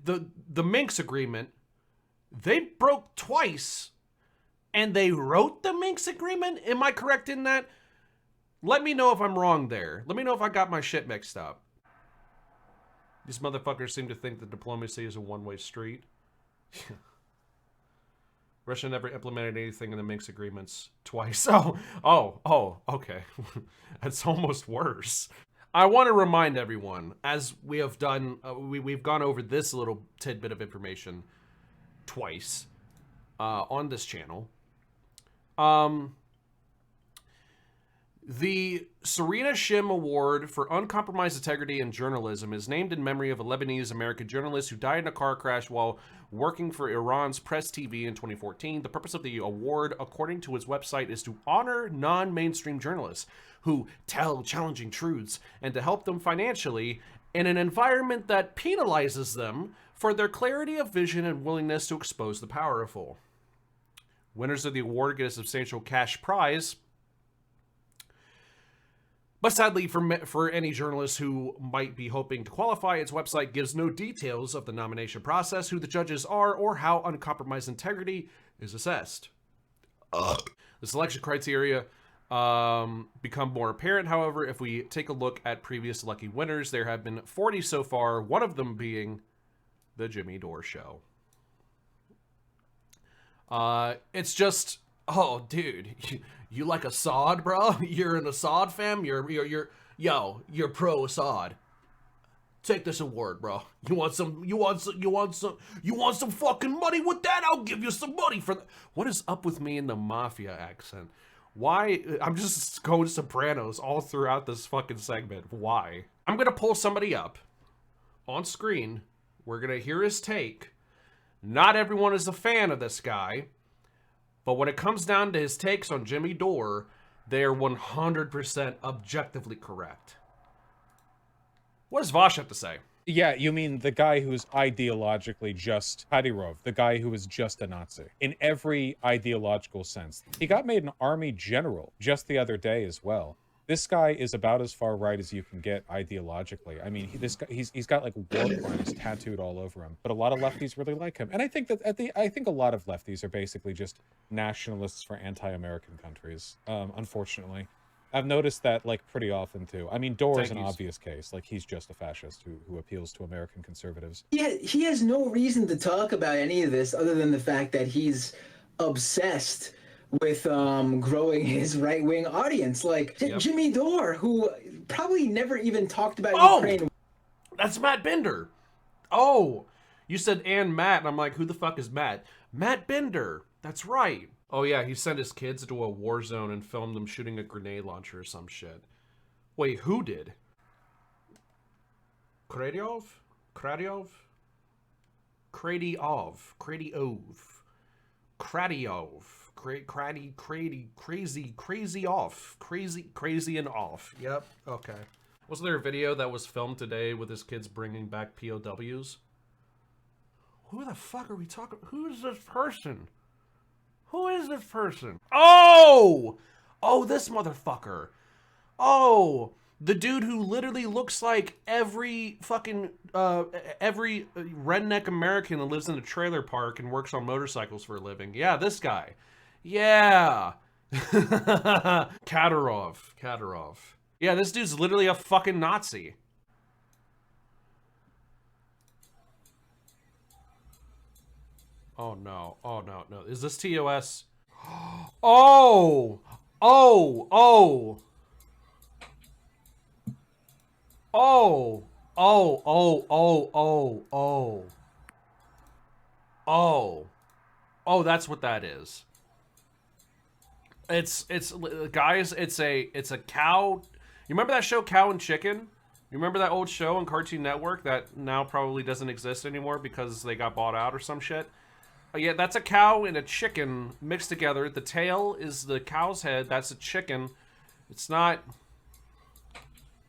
The Minsk agreement, they broke twice. And they wrote the Minsk agreement? Am I correct in that? Let me know if I'm wrong there. Let me know if I got my shit mixed up. These motherfuckers seem to think that diplomacy is a one-way street. Russia never implemented anything in the Minsk agreements twice. Oh, okay. That's almost worse. I want to remind everyone, as we have done, we've gone over this little tidbit of information twice on this channel. The Serena Shim Award for Uncompromised Integrity in Journalism is named in memory of a Lebanese-American journalist who died in a car crash while working for Iran's Press TV in 2014. The purpose of the award, according to its website, is to honor non-mainstream journalists who tell challenging truths and to help them financially in an environment that penalizes them for their clarity of vision and willingness to expose the powerful. Winners of the award get a substantial cash prize. But sadly, for any journalists who might be hoping to qualify, its website gives no details of the nomination process, who the judges are, or how uncompromised integrity is assessed. The selection criteria become more apparent, however, if we take a look at previous lucky winners. There have been 40 so far, one of them being The Jimmy Dore Show. It's just, oh, dude, you like Assad, bro? You're an Assad fam? You're pro Assad. Take this award, bro. You want some fucking money with that? I'll give you some money for that. What is up with me in the mafia accent? Why? I'm just going Sopranos all throughout this fucking segment. Why? I'm gonna pull somebody up on screen. We're gonna hear his take. Not everyone is a fan of this guy, but when it comes down to his takes on Jimmy Dore, they are 100% objectively correct. What does Vaush have to say? Yeah, you mean the guy who's ideologically just Kadyrov, the guy who was just a Nazi in every ideological sense. He got made an army general just the other day as well. This guy is about as far right as you can get ideologically. I mean, he's got like war crimes tattooed all over him. But a lot of lefties really like him, and I think that I think a lot of lefties are basically just nationalists for anti-American countries. Unfortunately, I've noticed that like pretty often too. I mean, Dore is an obvious case. Like he's just a fascist who appeals to American conservatives. Yeah, he has no reason to talk about any of this other than the fact that he's obsessed with growing his right-wing audience. Like Jimmy Dore, who probably never even talked about Ukraine. That's Matt Bender. Oh, you said and Matt, and I'm like, who the fuck is Matt? Matt Bender. That's right. Oh yeah, he sent his kids into a war zone and filmed them shooting a grenade launcher or some shit. Wait, who did? Kradyov? Kradyov? Kradyov. Kradyov. Kradyov. Crazy off. Crazy and off. Yep, okay. Wasn't there a video that was filmed today with his kids bringing back POWs? Who the fuck are we talking? Who is this person? Who is this person? Oh! Oh, this motherfucker. Oh, the dude who literally looks like every fucking, every redneck American that lives in a trailer park and works on motorcycles for a living. Yeah, this guy. Yeah. Kadyrov. Yeah, this dude's literally a fucking Nazi. Oh no, oh no, no. Is this TOS? Oh! Oh! Oh! Oh! Oh, oh, oh, oh, oh. Oh. Oh, that's what that is. It's guys, it's a cow. You remember that show Cow and Chicken? You remember that old show on Cartoon Network that now probably doesn't exist anymore because they got bought out or some shit? Yeah, that's a cow and a chicken mixed together. The tail is the cow's head. That's a chicken. It's not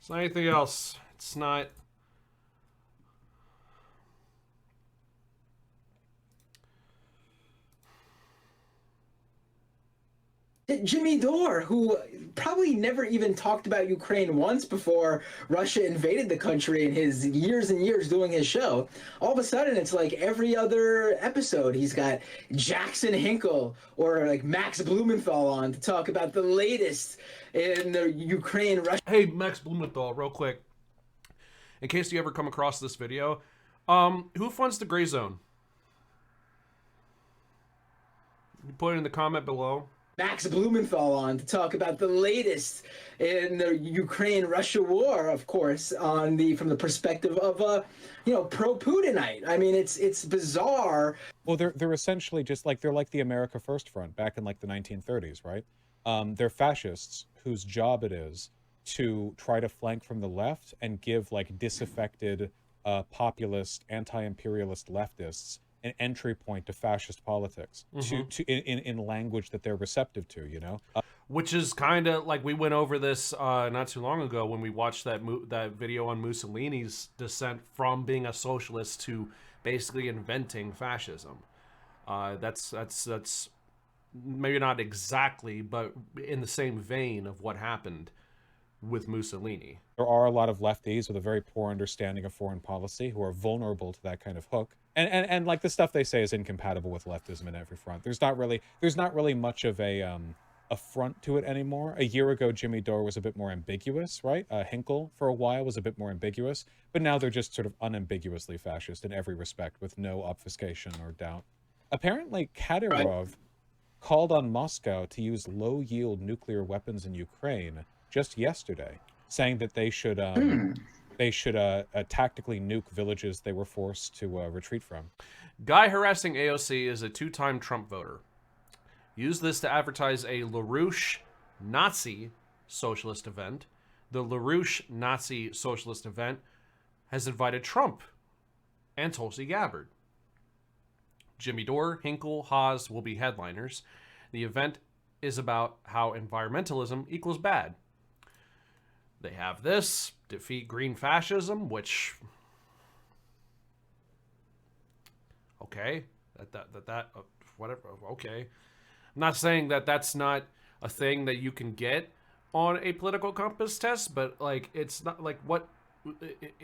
anything else. It's not. Jimmy Dore, who probably never even talked about Ukraine once before Russia invaded the country in his years and years doing his show. All of a sudden, it's like every other episode, he's got Jackson Hinkle or like Max Blumenthal on to talk about the latest in the Ukraine-Russia. Hey, Max Blumenthal, real quick. In case you ever come across this video, who funds the Gray Zone? You put it in the comment below. Max Blumenthal on to talk about the latest in the Ukraine-Russia war, of course, from the perspective of pro-Putinite. I mean, it's bizarre. Well, they're essentially just like they're like the America First Front back in like the 1930s, right? They're fascists whose job it is to try to flank from the left and give like disaffected, populist, anti-imperialist leftists an entry point to fascist politics, in language that they're receptive to, you know? Which is kind of like we went over this not too long ago when we watched that video on Mussolini's descent from being a socialist to basically inventing fascism. That's maybe not exactly, but in the same vein of what happened with Mussolini. There are a lot of lefties with a very poor understanding of foreign policy who are vulnerable to that kind of hook. And like the stuff they say is incompatible with leftism in every front. There's not really much of a front to it anymore. A year ago, Jimmy Dore was a bit more ambiguous, right? Hinkle for a while was a bit more ambiguous, but now they're just sort of unambiguously fascist in every respect with no obfuscation or doubt. Apparently, Kadyrov called on Moscow to use low-yield nuclear weapons in Ukraine just yesterday, saying that they should tactically nuke villages they were forced to retreat from. Guy harassing AOC is a two-time Trump voter. Use this to advertise a LaRouche Nazi socialist event. The LaRouche Nazi socialist event has invited Trump and Tulsi Gabbard. Jimmy Dore, Hinkle, Haas will be headliners. The event is about how environmentalism equals bad. They have this, defeat green fascism, which Okay, whatever. Okay, I'm not saying that that's not a thing that you can get on a political compass test, but like it's not like what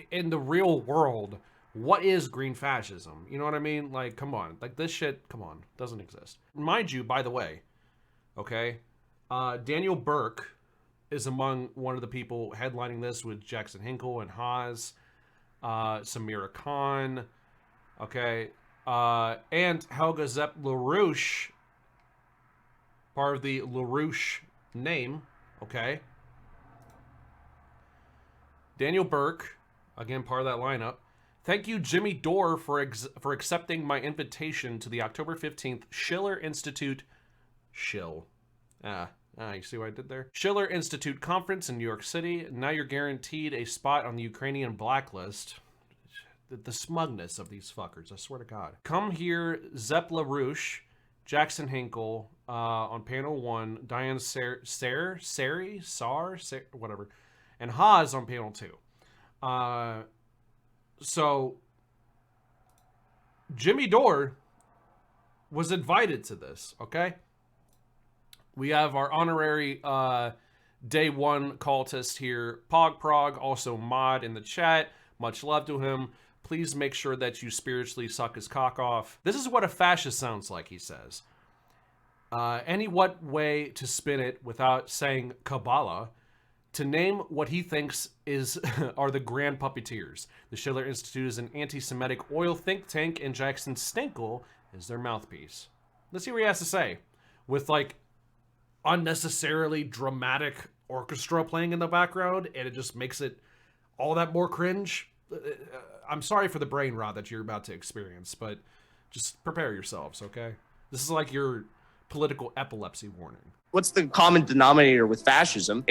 in the real world. What is green fascism? You know what I mean? Like, come on, like this shit. Come on, doesn't exist. Mind you, by the way, okay, Daniel Burke is among one of the people headlining this with Jackson Hinkle and Haas, Samira Khan, okay, and Helga Zepp LaRouche, part of the LaRouche name, okay. Daniel Burke, again, part of that lineup. Thank you, Jimmy Dore, for accepting my invitation to the October 15th Schiller Institute you see what I did there? Schiller Institute Conference in New York City. Now you're guaranteed a spot on the Ukrainian blacklist. The smugness of these fuckers, I swear to God. Come here, Zepp LaRouche, Jackson Hinkle, on panel 1, Diane Sari, whatever, and Haas on panel 2. So, Jimmy Dore was invited to this, okay? We have our honorary day one cultist here, Pogprog, also mod in the chat. Much love to him. Please make sure that you spiritually suck his cock off. This is what a fascist sounds like, he says. Any what way to spin it without saying Kabbalah, to name what he thinks are the grand puppeteers. The Schiller Institute is an anti-Semitic oil think tank, and Jackson Stinkle is their mouthpiece. Let's see what he has to say. With like unnecessarily dramatic orchestra playing in the background, and it just makes it all that more cringe. I'm sorry for the brain rot that you're about to experience, but just prepare yourselves, okay? This is like your political epilepsy warning. What's the common denominator with fascism?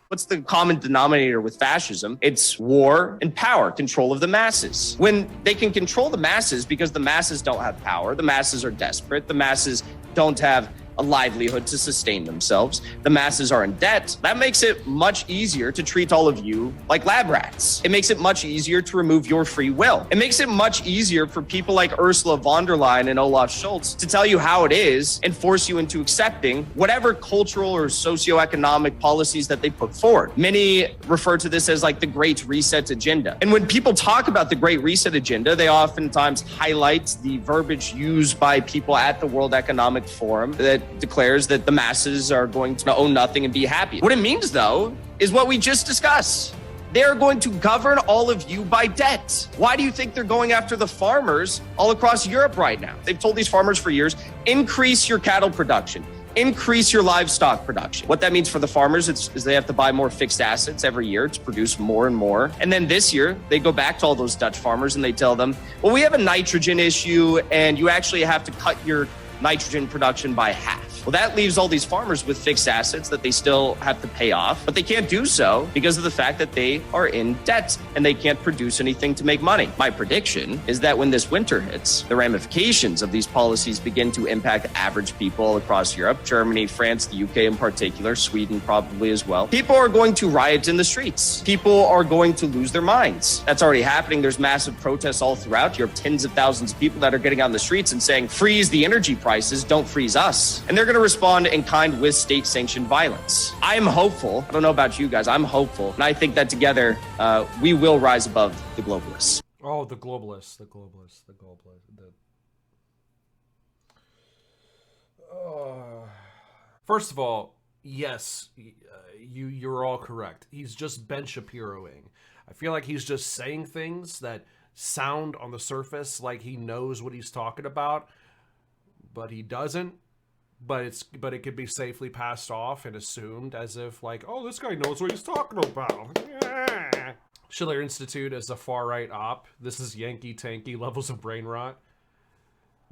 What's the common denominator with fascism? It's war and power, control of the masses. When they can control the masses because the masses don't have power, the masses are desperate, the masses don't have a livelihood to sustain themselves, the masses are in debt, that makes it much easier to treat all of you like lab rats. It makes it much easier to remove your free will. It makes it much easier for people like Ursula von der Leyen and Olaf Scholz to tell you how it is and force you into accepting whatever cultural or socioeconomic policies that they put forward. Many refer to this as like the Great Reset agenda. And when people talk about the Great Reset agenda, they oftentimes highlight the verbiage used by people at the World Economic Forum that declares that the masses are going to own nothing and be happy. What it means, though, is what we just discussed. They're going to govern all of you by debt. Why do you think they're going after the farmers all across Europe right now? They've told these farmers for years, increase your cattle production, increase your livestock production. What that means for the farmers is they have to buy more fixed assets every year to produce more and more. And then this year, they go back to all those Dutch farmers and they tell them, well, we have a nitrogen issue and you actually have to cut your nitrogen production by half. Well, that leaves all these farmers with fixed assets that they still have to pay off, but they can't do so because of the fact that they are in debt and they can't produce anything to make money. My prediction is that when this winter hits, the ramifications of these policies begin to impact average people across Europe, Germany, France, the UK in particular, Sweden probably as well. People are going to riot in the streets. People are going to lose their minds. That's already happening. There's massive protests all throughout. You have tens of thousands of people that are getting on the streets and saying, freeze the energy prices, don't freeze us. And they're going to respond in kind with state-sanctioned violence. I'm hopeful. I don't know about you guys. I'm hopeful. And I think that together, we will rise above the globalists. Oh, the globalists. First of all, yes, you're all correct. He's just Ben Shapiroing. I feel like he's just saying things that sound on the surface like he knows what he's talking about, but he doesn't. But it could be safely passed off and assumed as if like, oh, this guy knows what he's talking about. Yeah. Schiller Institute is a far-right op. This is Yankee Tanky levels of brain rot.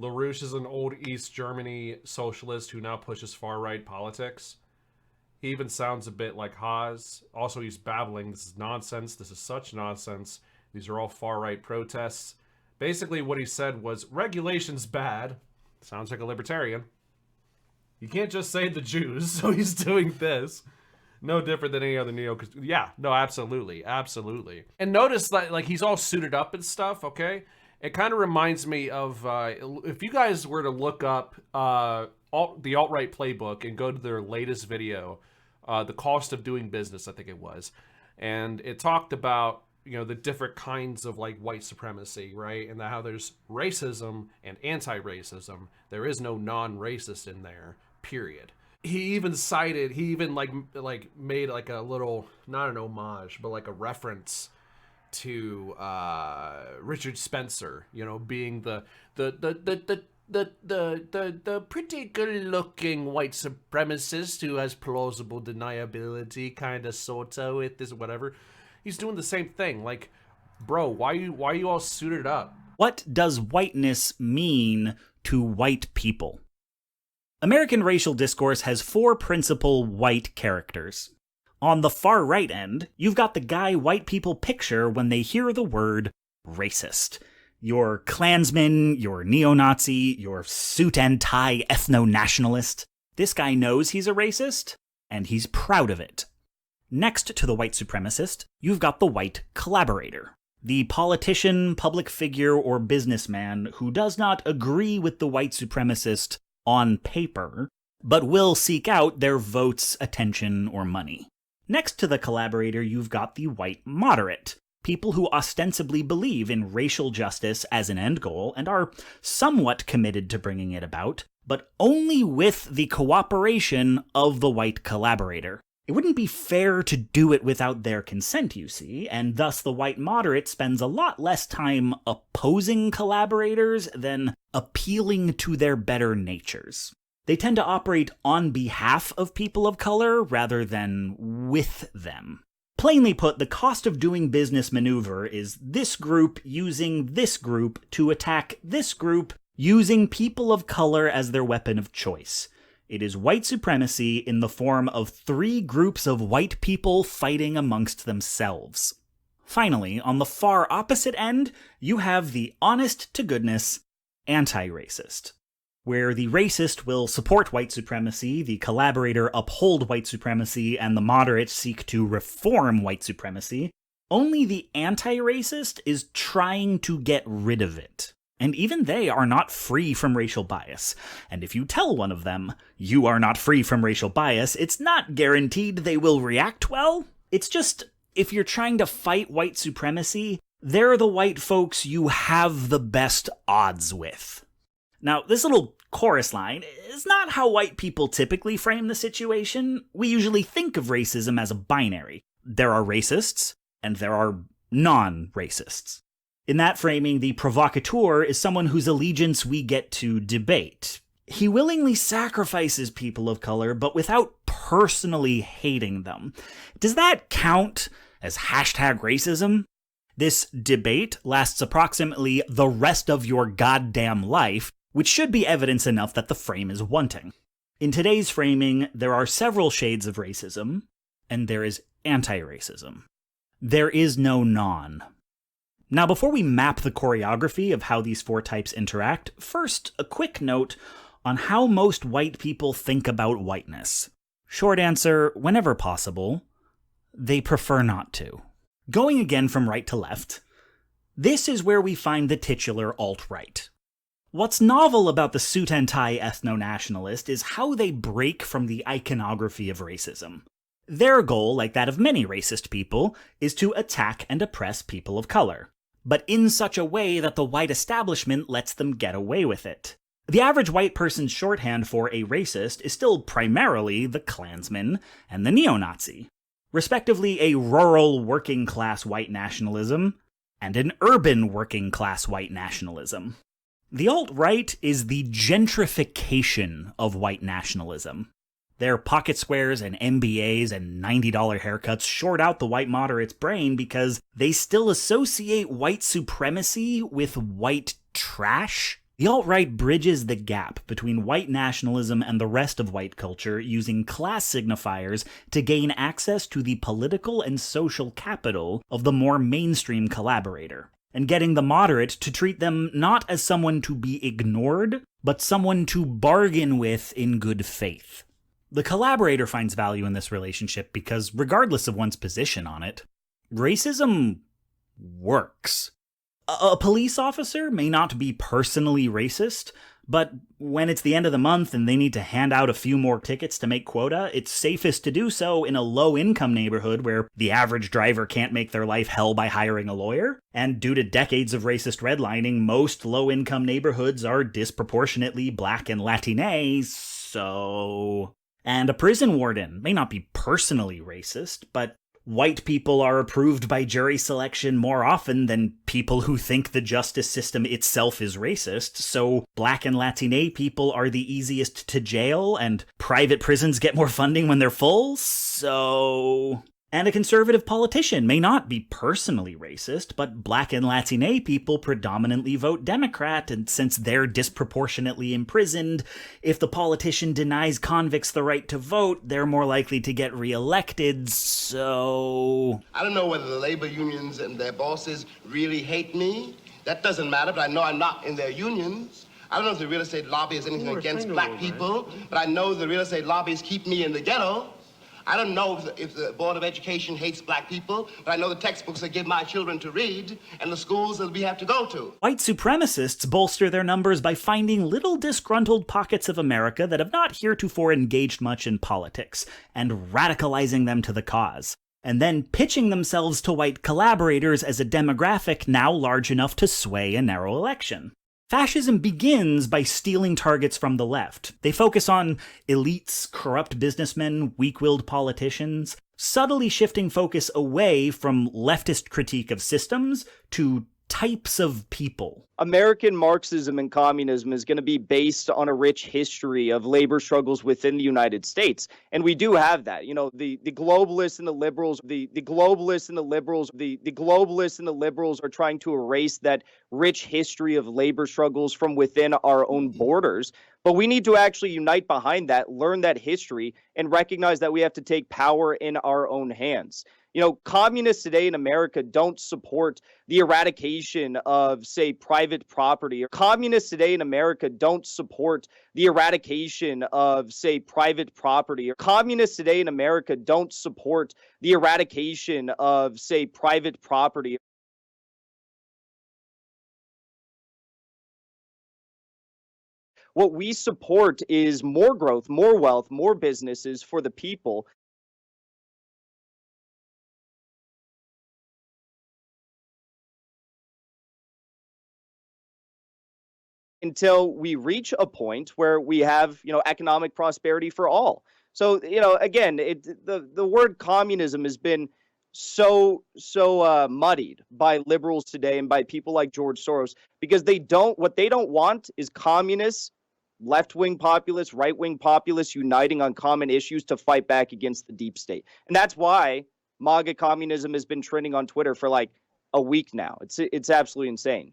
LaRouche is an old East Germany socialist who now pushes far-right politics. He even sounds a bit like Haas. Also, he's babbling. This is nonsense. This is such nonsense. These are all far-right protests. Basically, what he said was, regulation's bad. Sounds like a libertarian. You can't just say the Jews, so he's doing this. No different than any other neo. Yeah, no, absolutely. And notice that, like, he's all suited up and stuff, okay? It kind of reminds me of if you guys were to look up the alt-right playbook and go to their latest video, The Cost of Doing Business, I think it was. And it talked about, the different kinds of like white supremacy, right? And how there's racism and anti-racism. There is no non-racist in there, period. He even made like a little, not an homage, but like a reference to Richard Spencer, being the pretty good-looking white supremacist who has plausible deniability, kind of, sorta, with this whatever. He's doing the same thing. Like, bro, why are you all suited up? What does whiteness mean to white people? American racial discourse has 4 principal white characters. On the far right end, you've got the guy white people picture when they hear the word racist. Your Klansman, your neo-Nazi, your suit and tie ethno-nationalist. This guy knows he's a racist, and he's proud of it. Next to the white supremacist, you've got the white collaborator. The politician, public figure, or businessman who does not agree with the white supremacist on paper, but will seek out their votes, attention, or money. Next to the collaborator, you've got the white moderate, people who ostensibly believe in racial justice as an end goal and are somewhat committed to bringing it about, but only with the cooperation of the white collaborator. It wouldn't be fair to do it without their consent, you see, and thus the white moderate spends a lot less time opposing collaborators than appealing to their better natures. They tend to operate on behalf of people of color rather than with them. Plainly put, the cost of doing business maneuver is this group using this group to attack this group, using people of color as their weapon of choice. It is white supremacy in the form of 3 groups of white people fighting amongst themselves. Finally, on the far opposite end, you have the honest-to-goodness anti-racist, where the racist will support white supremacy, the collaborator uphold white supremacy, and the moderate seek to reform white supremacy. Only the anti-racist is trying to get rid of it. And even they are not free from racial bias. And if you tell one of them, you are not free from racial bias, it's not guaranteed they will react well. It's just, if you're trying to fight white supremacy, they're the white folks you have the best odds with. Now, this little chorus line is not how white people typically frame the situation. We usually think of racism as a binary. There are racists, and there are non-racists. In that framing, the provocateur is someone whose allegiance we get to debate. He willingly sacrifices people of color, but without personally hating them. Does that count as #racism? This debate lasts approximately the rest of your goddamn life, which should be evidence enough that the frame is wanting. In today's framing, there are several shades of racism, and there is anti-racism. There is no non. Now, before we map the choreography of how these 4 types interact, first, a quick note on how most white people think about whiteness. Short answer, whenever possible, they prefer not to. Going again from right to left, this is where we find the titular alt-right. What's novel about the suit and tie ethno-nationalist is how they break from the iconography of racism. Their goal, like that of many racist people, is to attack and oppress people of color, but in such a way that the white establishment lets them get away with it. The average white person's shorthand for a racist is still primarily the Klansman and the neo-Nazi, respectively a rural working-class white nationalism and an urban working-class white nationalism. The alt-right is the gentrification of white nationalism. Their pocket squares and MBAs and $90 haircuts short out the white moderate's brain because they still associate white supremacy with white trash. The alt-right bridges the gap between white nationalism and the rest of white culture using class signifiers to gain access to the political and social capital of the more mainstream collaborator, and getting the moderate to treat them not as someone to be ignored, but someone to bargain with in good faith. The collaborator finds value in this relationship because, regardless of one's position on it, racism works. A police officer may not be personally racist, but when it's the end of the month and they need to hand out a few more tickets to make quota, it's safest to do so in a low-income neighborhood where the average driver can't make their life hell by hiring a lawyer. And due to decades of racist redlining, most low-income neighborhoods are disproportionately black and Latine, so... And a prison warden may not be personally racist, but white people are approved by jury selection more often than people who think the justice system itself is racist, so black and Latine people are the easiest to jail, and private prisons get more funding when they're full, so... And a conservative politician may not be personally racist, but black and Latine people predominantly vote Democrat, and since they're disproportionately imprisoned, if the politician denies convicts the right to vote, they're more likely to get reelected, so... I don't know whether the labor unions and their bosses really hate me. That doesn't matter, but I know I'm not in their unions. I don't know if the real estate lobby has anything against black people, but I know the real estate lobbies keep me in the ghetto. I don't know if the Board of Education hates black people, but I know the textbooks they give my children to read and the schools that we have to go to. White supremacists bolster their numbers by finding little disgruntled pockets of America that have not heretofore engaged much in politics, and radicalizing them to the cause, and then pitching themselves to white collaborators as a demographic now large enough to sway a narrow election. Fascism begins by stealing targets from the left. They focus on elites, corrupt businessmen, weak-willed politicians, subtly shifting focus away from leftist critique of systems to types of people. American Marxism and communism is going to be based on a rich history of labor struggles within the United States. And we do have that. You know, the globalists and the liberals, the globalists and the liberals are trying to erase that rich history of labor struggles from within our own borders. But we need to actually unite behind that, learn that history, and recognize that we have to take power in our own hands. You know, communists today in America don't support the eradication of, say, private property. Communists today in America don't support the eradication of, say, private property. Communists today in America don't support the eradication of, say, private property. What we support is more growth, more wealth, more businesses for the people. Until we reach a point where we have, you know, economic prosperity for all. So, you know, again, the word communism has been so muddied by liberals today and by people like George Soros, because what they don't want is communists, left-wing populists, right-wing populists uniting on common issues to fight back against the deep state. And that's why MagaCommunism has been trending on Twitter for like a week now. It's absolutely insane.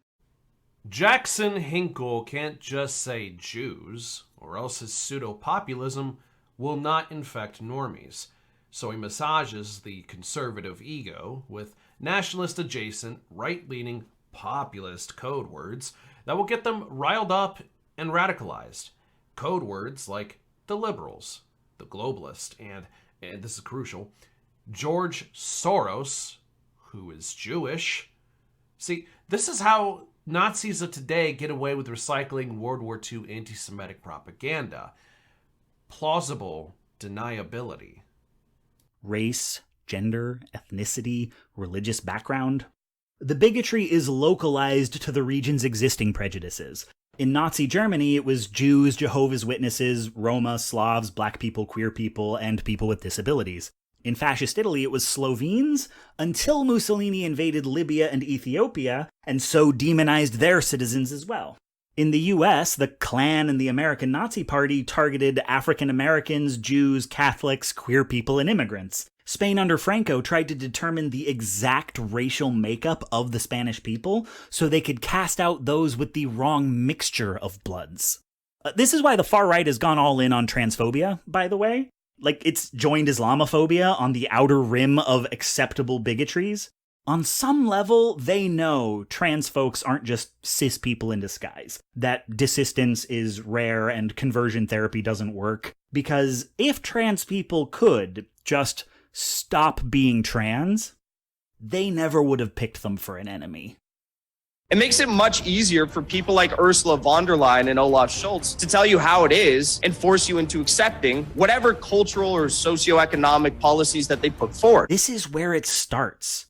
Jackson Hinkle can't just say Jews, or else his pseudo-populism will not infect normies. So he massages the conservative ego with nationalist-adjacent, right-leaning, populist code words that will get them riled up and radicalized. Code words like the liberals, the globalist, and this is crucial, George Soros, who is Jewish. See, this is how Nazis of today get away with recycling World War II anti-Semitic propaganda. Plausible deniability. Race, gender, ethnicity, religious background. The bigotry is localized to the region's existing prejudices. In Nazi Germany, it was Jews, Jehovah's Witnesses, Roma, Slavs, black people, queer people, and people with disabilities. In fascist Italy, it was Slovenes, until Mussolini invaded Libya and Ethiopia, and so demonized their citizens as well. In the US, the Klan and the American Nazi Party targeted African Americans, Jews, Catholics, queer people, and immigrants. Spain under Franco tried to determine the exact racial makeup of the Spanish people so they could cast out those with the wrong mixture of bloods. This is why the far right has gone all in on transphobia, by the way. Like, it's joined Islamophobia on the outer rim of acceptable bigotries. On some level, they know trans folks aren't just cis people in disguise, that desistance is rare and conversion therapy doesn't work, because if trans people could just stop being trans, they never would have picked them for an enemy. It makes it much easier for people like Ursula von der Leyen and Olaf Scholz to tell you how it is and force you into accepting whatever cultural or socioeconomic policies that they put forward. This is where it starts.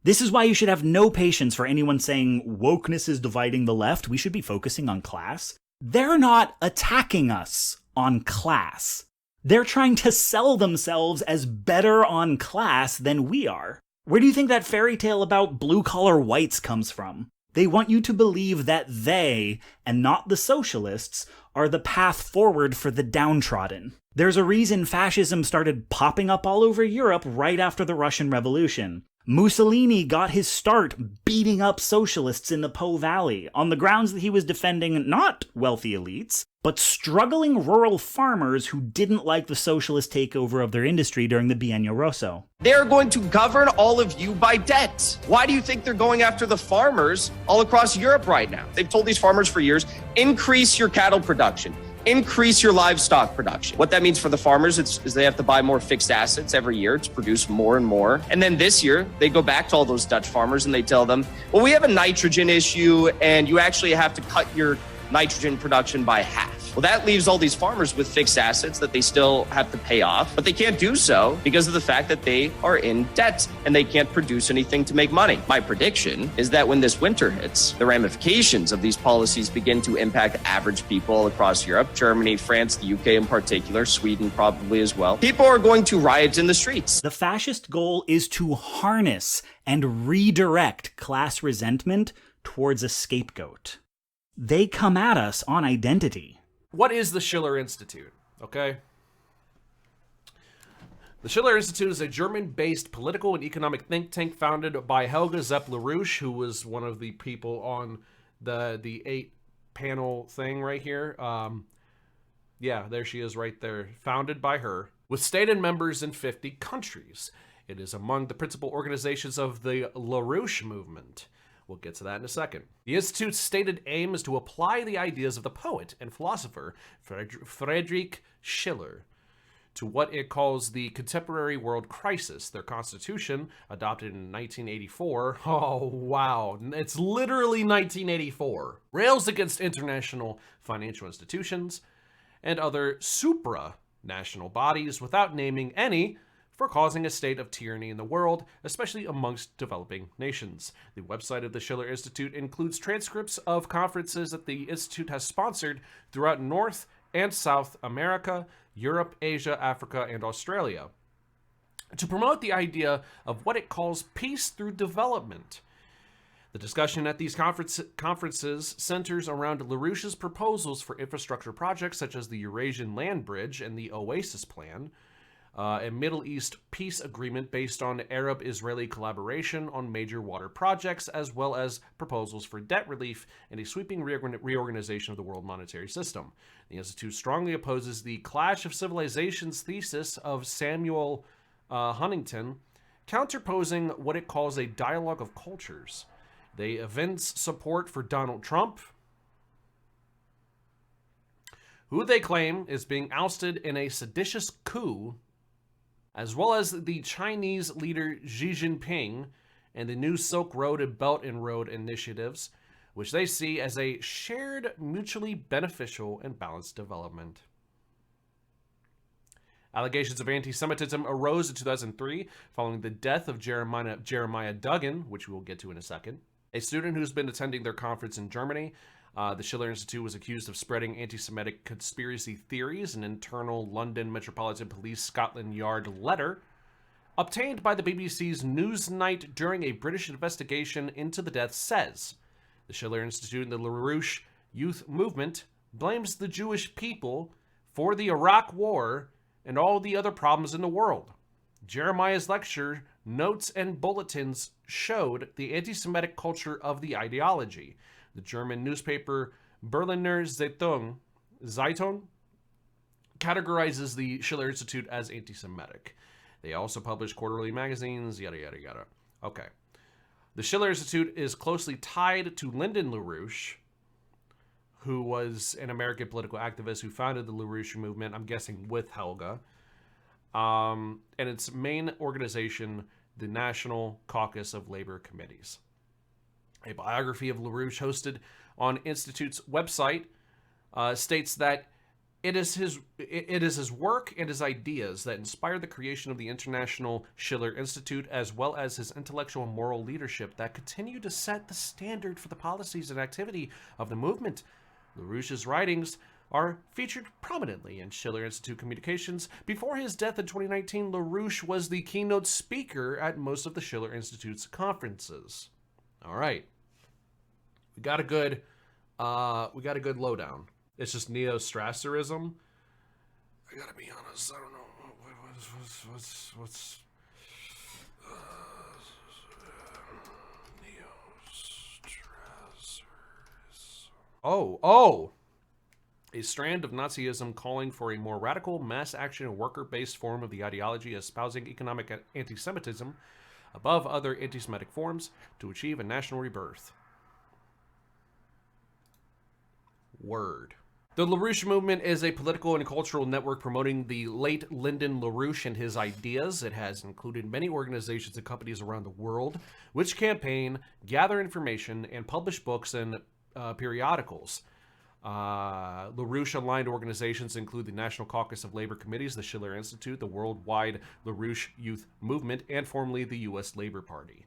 This is why you should have no patience for anyone saying wokeness is dividing the left. We should be focusing on class. They're not attacking us on class. They're trying to sell themselves as better on class than we are. Where do you think that fairy tale about blue-collar whites comes from? They want you to believe that they, and not the socialists, are the path forward for the downtrodden. There's a reason fascism started popping up all over Europe right after the Russian Revolution. Mussolini got his start beating up socialists in the Po Valley on the grounds that he was defending not wealthy elites, but struggling rural farmers who didn't like the socialist takeover of their industry during the Biennio Rosso. They're going to govern all of you by debt. Why do you think they're going after the farmers all across Europe right now? They've told these farmers for years, increase your cattle production. Increase your livestock production. What that means for the farmers is they have to buy more fixed assets every year to produce more and more. And then this year, they go back to all those Dutch farmers and they tell them, well, we have a nitrogen issue and you actually have to cut your nitrogen production by half. Well, that leaves all these farmers with fixed assets that they still have to pay off, but they can't do so because of the fact that they are in debt and they can't produce anything to make money. My prediction is that when this winter hits, the ramifications of these policies begin to impact average people across Europe, Germany, France, the UK in particular, Sweden probably as well. People are going to riot in the streets. The fascist goal is to harness and redirect class resentment towards a scapegoat. They come at us on identity. What is the Schiller Institute? Okay. The Schiller Institute is a German-based political and economic think tank founded by Helga Zepp-LaRouche, who was one of the people on the 8-panel thing right here. Yeah, there she is right there. Founded by her, with stated members in 50 countries. It is among the principal organizations of the LaRouche movement. We'll get to that in a second. The Institute's stated aim is to apply the ideas of the poet and philosopher Friedrich Schiller to what it calls the contemporary world crisis. Their constitution, adopted in 1984, oh wow, it's literally 1984, rails against international financial institutions and other supranational bodies without naming any for causing a state of tyranny in the world, especially amongst developing nations. The website of the Schiller Institute includes transcripts of conferences that the Institute has sponsored throughout North and South America, Europe, Asia, Africa, and Australia, to promote the idea of what it calls peace through development. The discussion at these conferences centers around LaRouche's proposals for infrastructure projects such as the Eurasian Land Bridge and the Oasis Plan, a Middle East peace agreement based on Arab-Israeli collaboration on major water projects, as well as proposals for debt relief and a sweeping reorganization of the world monetary system. The Institute strongly opposes the Clash of Civilizations thesis of Samuel Huntington, counterposing what it calls a dialogue of cultures. They evince support for Donald Trump, who they claim is being ousted in a seditious coup, as well as the Chinese leader Xi Jinping and the new Silk Road and Belt and Road initiatives, which they see as a shared, mutually beneficial and balanced development. Allegations of anti-Semitism arose in 2003 following the death of Jeremiah Duggan, which we will get to in a second, a student who's been attending their conference in Germany. The Schiller Institute was accused of spreading anti-Semitic conspiracy theories. An internal London Metropolitan Police Scotland Yard letter obtained by the BBC's Newsnight during a British investigation into the death says, the Schiller Institute and the LaRouche Youth Movement blames the Jewish people for the Iraq War and all the other problems in the world. Jeremiah's lecture, notes, and bulletins showed the anti-Semitic culture of the ideology. The German newspaper Berliner Zeitung categorizes the Schiller Institute as anti-Semitic. They also publish quarterly magazines, yada, yada, yada. Okay. The Schiller Institute is closely tied to Lyndon LaRouche, who was an American political activist who founded the LaRouche movement, I'm guessing with Helga. And its main organization, the National Caucus of Labor Committees. A biography of LaRouche hosted on Institute's website states that it is his work and his ideas that inspired the creation of the International Schiller Institute, as well as his intellectual and moral leadership that continue to set the standard for the policies and activity of the movement. LaRouche's writings are featured prominently in Schiller Institute communications. Before his death in 2019, LaRouche was the keynote speaker at most of the Schiller Institute's conferences. All right. We got a good lowdown. It's just Neo-Fascism. I gotta be honest, I don't know what's Neo-Fascism. A strand of Nazism calling for a more radical, mass action and worker-based form of the ideology, espousing economic anti-Semitism above other anti-Semitic forms to achieve a national rebirth. Word. The LaRouche movement is a political and cultural network promoting the late Lyndon LaRouche and his ideas. It has included many organizations and companies around the world which campaign, gather information, and publish books and periodicals. LaRouche-aligned organizations include the National Caucus of Labor Committees, the Schiller Institute, the Worldwide LaRouche Youth Movement, and formerly the U.S. Labor Party.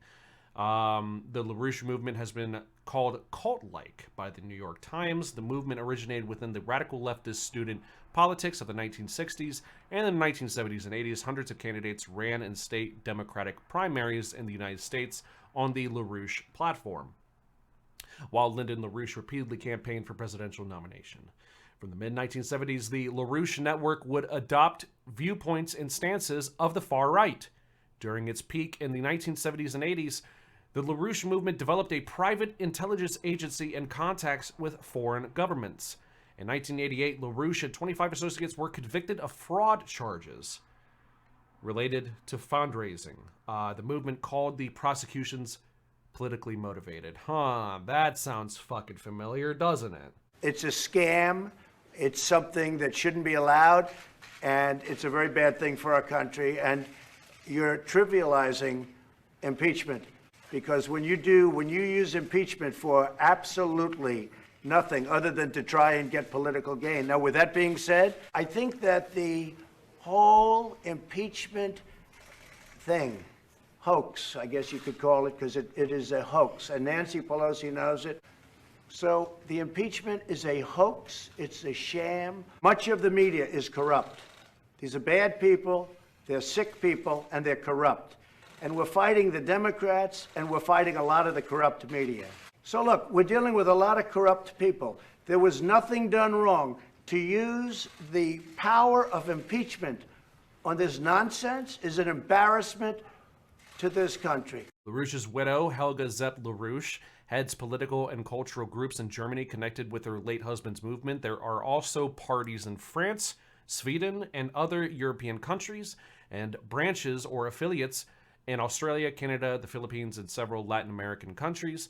The LaRouche movement has been called cult-like by the New York Times. The movement originated within the radical leftist student politics of the 1960s, and in the 1970s and 80s, hundreds of candidates ran in state Democratic primaries in the United States on the LaRouche platform, while Lyndon LaRouche repeatedly campaigned for presidential nomination. From the mid-1970s, the LaRouche network would adopt viewpoints and stances of the far right. During its peak in the 1970s and 80s, the LaRouche movement developed a private intelligence agency and contacts with foreign governments. In 1988, LaRouche and 25 associates were convicted of fraud charges related to fundraising. The movement called the prosecutions politically motivated. That sounds fucking familiar, doesn't it? It's a scam. It's something that shouldn't be allowed, and it's a very bad thing for our country. And you're trivializing impeachment, because when you use impeachment for absolutely nothing other than to try and get political gain. Now, with that being said, I think that the whole impeachment thing, hoax, I guess you could call it, because it is a hoax, and Nancy Pelosi knows it. So the impeachment is a hoax. It's a sham. Much of the media is corrupt. These are bad people. They're sick people, and they're corrupt. And we're fighting the Democrats, and we're fighting a lot of the corrupt media. So look, we're dealing with a lot of corrupt people. There was nothing done wrong. To use the power of impeachment on this nonsense is an embarrassment to this country. LaRouche's widow, Helga Zepp LaRouche, heads political and cultural groups in Germany connected with her late husband's movement. There are also parties in France, Sweden, and other European countries, and branches or affiliates in Australia, Canada, the Philippines, and several Latin American countries.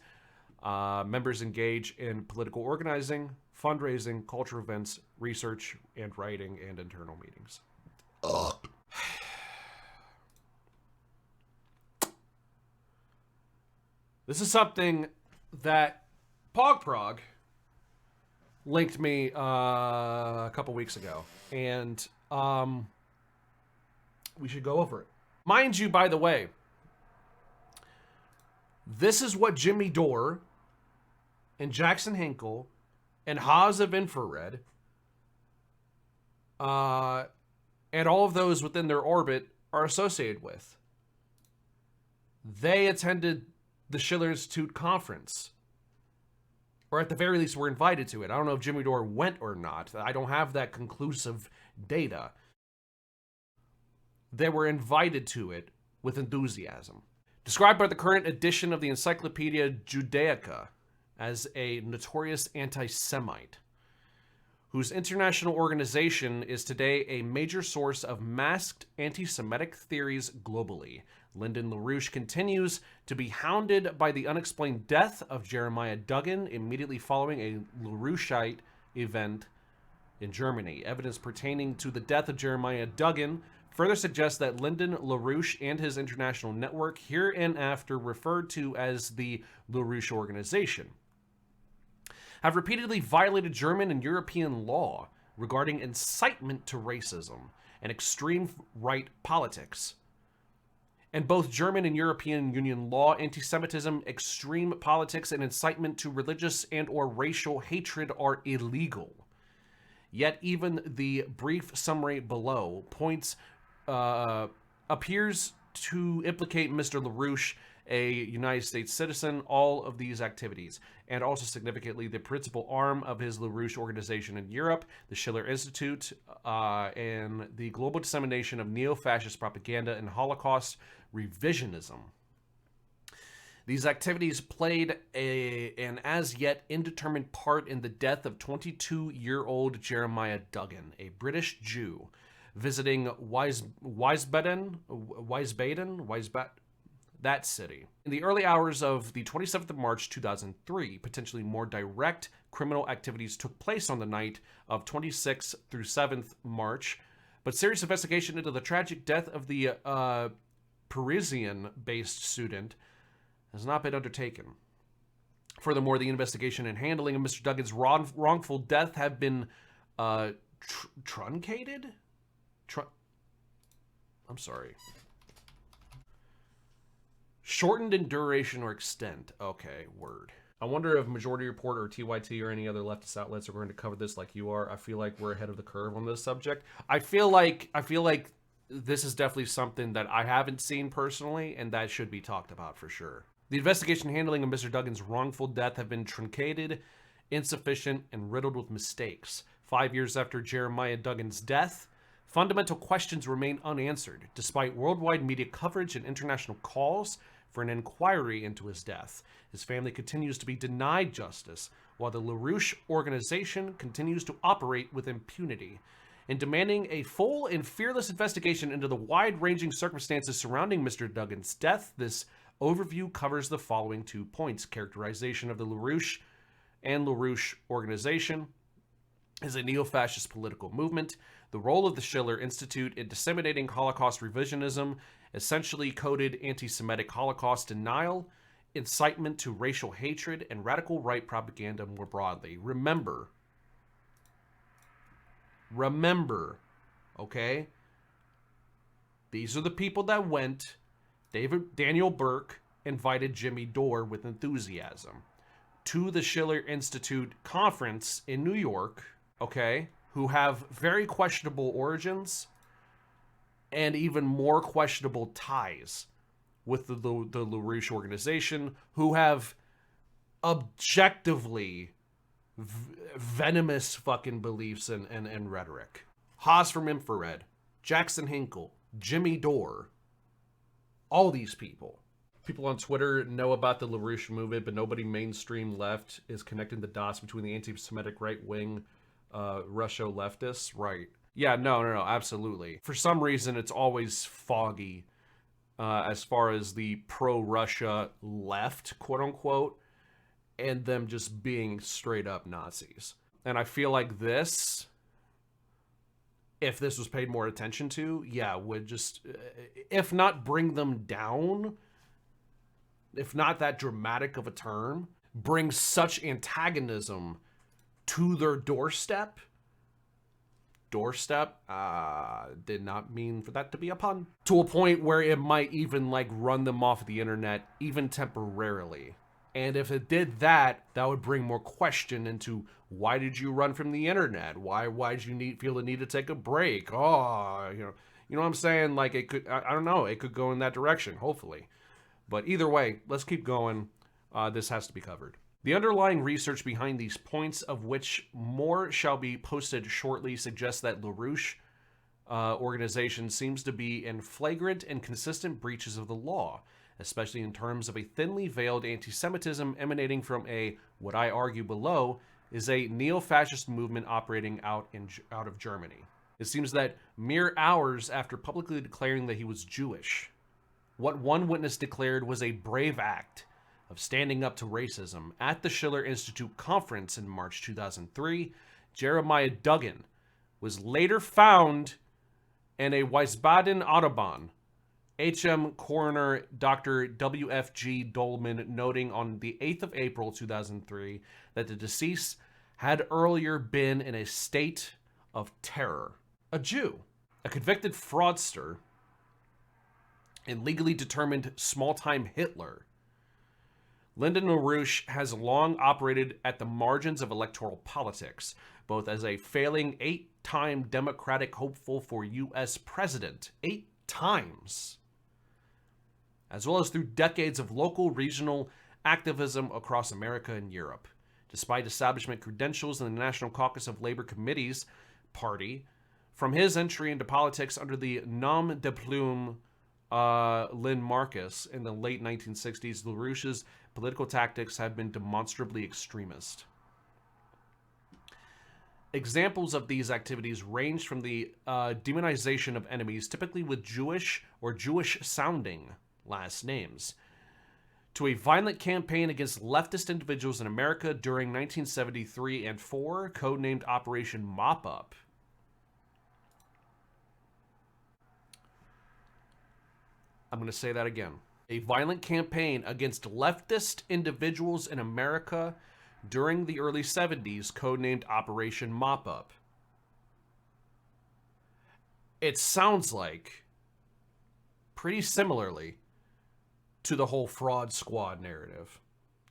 Members engage in political organizing, fundraising, cultural events, research, and writing, and internal meetings. This is something that Pogprog linked me a couple weeks ago, and we should go over it. Mind you, by the way, this is what Jimmy Dore and Jackson Hinkle and Haas of Infrared and all of those within their orbit are associated with. They attended the Schiller Institute conference, or at the very least were invited to it. I don't know if Jimmy Dore went or not. I don't have that conclusive data. They were invited to it with enthusiasm. Described by the current edition of the Encyclopedia Judaica as a notorious anti-Semite, whose international organization is today a major source of masked anti-Semitic theories globally. Lyndon LaRouche continues to be hounded by the unexplained death of Jeremiah Duggan immediately following a LaRoucheite event in Germany. Evidence pertaining to the death of Jeremiah Duggan further suggests that Lyndon LaRouche and his international network, hereinafter referred to as the LaRouche Organization, have repeatedly violated German and European law regarding incitement to racism and extreme right politics. And both German and European Union law, anti-Semitism, extreme politics, and incitement to religious and or racial hatred are illegal. Yet even the brief summary below appears to implicate Mr. LaRouche, a United States citizen, all of these activities, and also significantly the principal arm of his LaRouche organization in Europe, the Schiller Institute, and the global dissemination of neo-fascist propaganda and Holocaust revisionism. These activities played an as yet indeterminate part in the death of 22-year-old Jeremiah Duggan, a British Jew, visiting Wiesbaden, that city. In the early hours of the 27th of March 2003, potentially more direct criminal activities took place on the night of 26th through 7th March, but serious investigation into the tragic death of the Parisian-based student has not been undertaken. Furthermore, the investigation and handling of Mr. Duggan's wrongful death have been truncated? I'm sorry. Shortened in duration or extent. Okay, word. I wonder if Majority Report or TYT or any other leftist outlets are going to cover this like you are. I feel like we're ahead of the curve on this subject. I feel like this is definitely something that I haven't seen personally, and that should be talked about for sure. The investigation and handling of Mr. Duggan's wrongful death have been truncated, insufficient, and riddled with mistakes. 5 years after Jeremiah Duggan's death, fundamental questions remain unanswered, despite worldwide media coverage and international calls for an inquiry into his death. His family continues to be denied justice, while the LaRouche organization continues to operate with impunity. In demanding a full and fearless investigation into the wide-ranging circumstances surrounding Mr. Duggan's death, this overview covers the following 2 points. Characterization of the LaRouche and LaRouche organization as a neo-fascist political movement, the role of the Schiller Institute in disseminating Holocaust revisionism, essentially coded anti-Semitic Holocaust denial, incitement to racial hatred, and radical right propaganda more broadly. Remember, okay? These are the people that went. Daniel Burke invited Jimmy Dore with enthusiasm to the Schiller Institute conference in New York, okay, who have very questionable origins and even more questionable ties with the LaRouche organization, who have objectively venomous fucking beliefs and rhetoric. Haas from Infrared, Jackson Hinkle, Jimmy Dore, all these people. People on Twitter know about the LaRouche movement, but nobody mainstream left is connecting the dots between the anti-Semitic right-wing Russia leftists. Right. Yeah, no, absolutely. For some reason, it's always foggy as far as the pro-Russia left, quote-unquote, and them just being straight-up Nazis. And I feel like this, if this was paid more attention to, yeah, would just, if not bring them down, if not that dramatic of a term, bring such antagonism to their doorstep. Did not mean for that to be a pun. To a point where it might even like run them off the internet, even temporarily. And if it did that, that would bring more question into why did you run from the internet? Why did you feel the need to take a break? Oh, you know what I'm saying? Like it could, I don't know, it could go in that direction, hopefully. But either way, let's keep going. This has to be covered. The underlying research behind these points, of which more shall be posted shortly, suggests that LaRouche organization seems to be in flagrant and consistent breaches of the law, especially in terms of a thinly veiled anti-Semitism emanating from what I argue below, is a neo-fascist movement operating out of Germany. It seems that mere hours after publicly declaring that he was Jewish, what one witness declared was a brave act of standing up to racism at the Schiller Institute conference in March 2003, Jeremiah Duggan was later found and a Wiesbaden Autobahn. HM coroner Dr. W.F.G. Dolman noting on the 8th of April 2003 that the deceased had earlier been in a state of terror. A Jew, a convicted fraudster, and legally determined small-time Hitler. Lyndon LaRouche has long operated at the margins of electoral politics, both as a failing 8-time Democratic hopeful for U.S. president, 8 times, as well as through decades of local regional activism across America and Europe. Despite establishment credentials in the National Caucus of Labor Committee's party, from his entry into politics under the nom de plume Lynn Marcus in the late 1960s, LaRouche's political tactics have been demonstrably extremist. Examples of these activities range from the demonization of enemies, typically with Jewish or Jewish-sounding last names, to a violent campaign against leftist individuals in America during 1973 and 4, codenamed Operation Mop Up. I'm going to say that again. A violent campaign against leftist individuals in America during the early 70s, codenamed Operation Mop Up. It sounds like, pretty similarly, to the whole fraud squad narrative,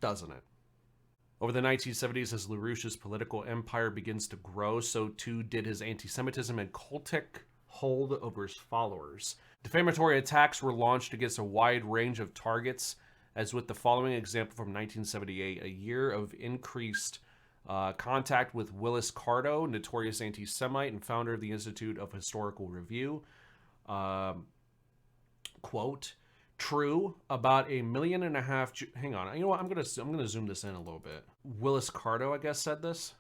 doesn't it? Over the 1970s, as LaRouche's political empire begins to grow, so too did his anti-Semitism and cultic hold over his followers. Defamatory attacks were launched against a wide range of targets, as with the following example from 1978, a year of increased contact with Willis Carto, notorious anti-Semite and founder of the Institute of Historical Review. Quote, true about 1.5 million. Hang on, you know what? I'm gonna zoom this in a little bit. Willis Carto, I guess, said this.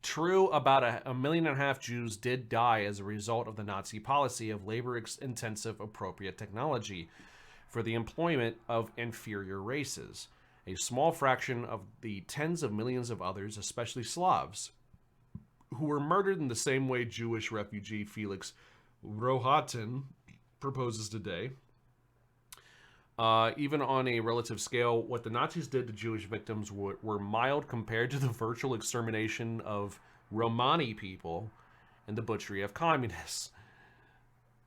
True, about 1.5 million Jews did die as a result of the Nazi policy of labor-intensive appropriate technology for the employment of inferior races. A small fraction of the tens of millions of others, especially Slavs, who were murdered in the same way Jewish refugee Felix Rohatyn proposes today. Even on a relative scale, what the Nazis did to Jewish victims were mild compared to the virtual extermination of Romani people and the butchery of communists.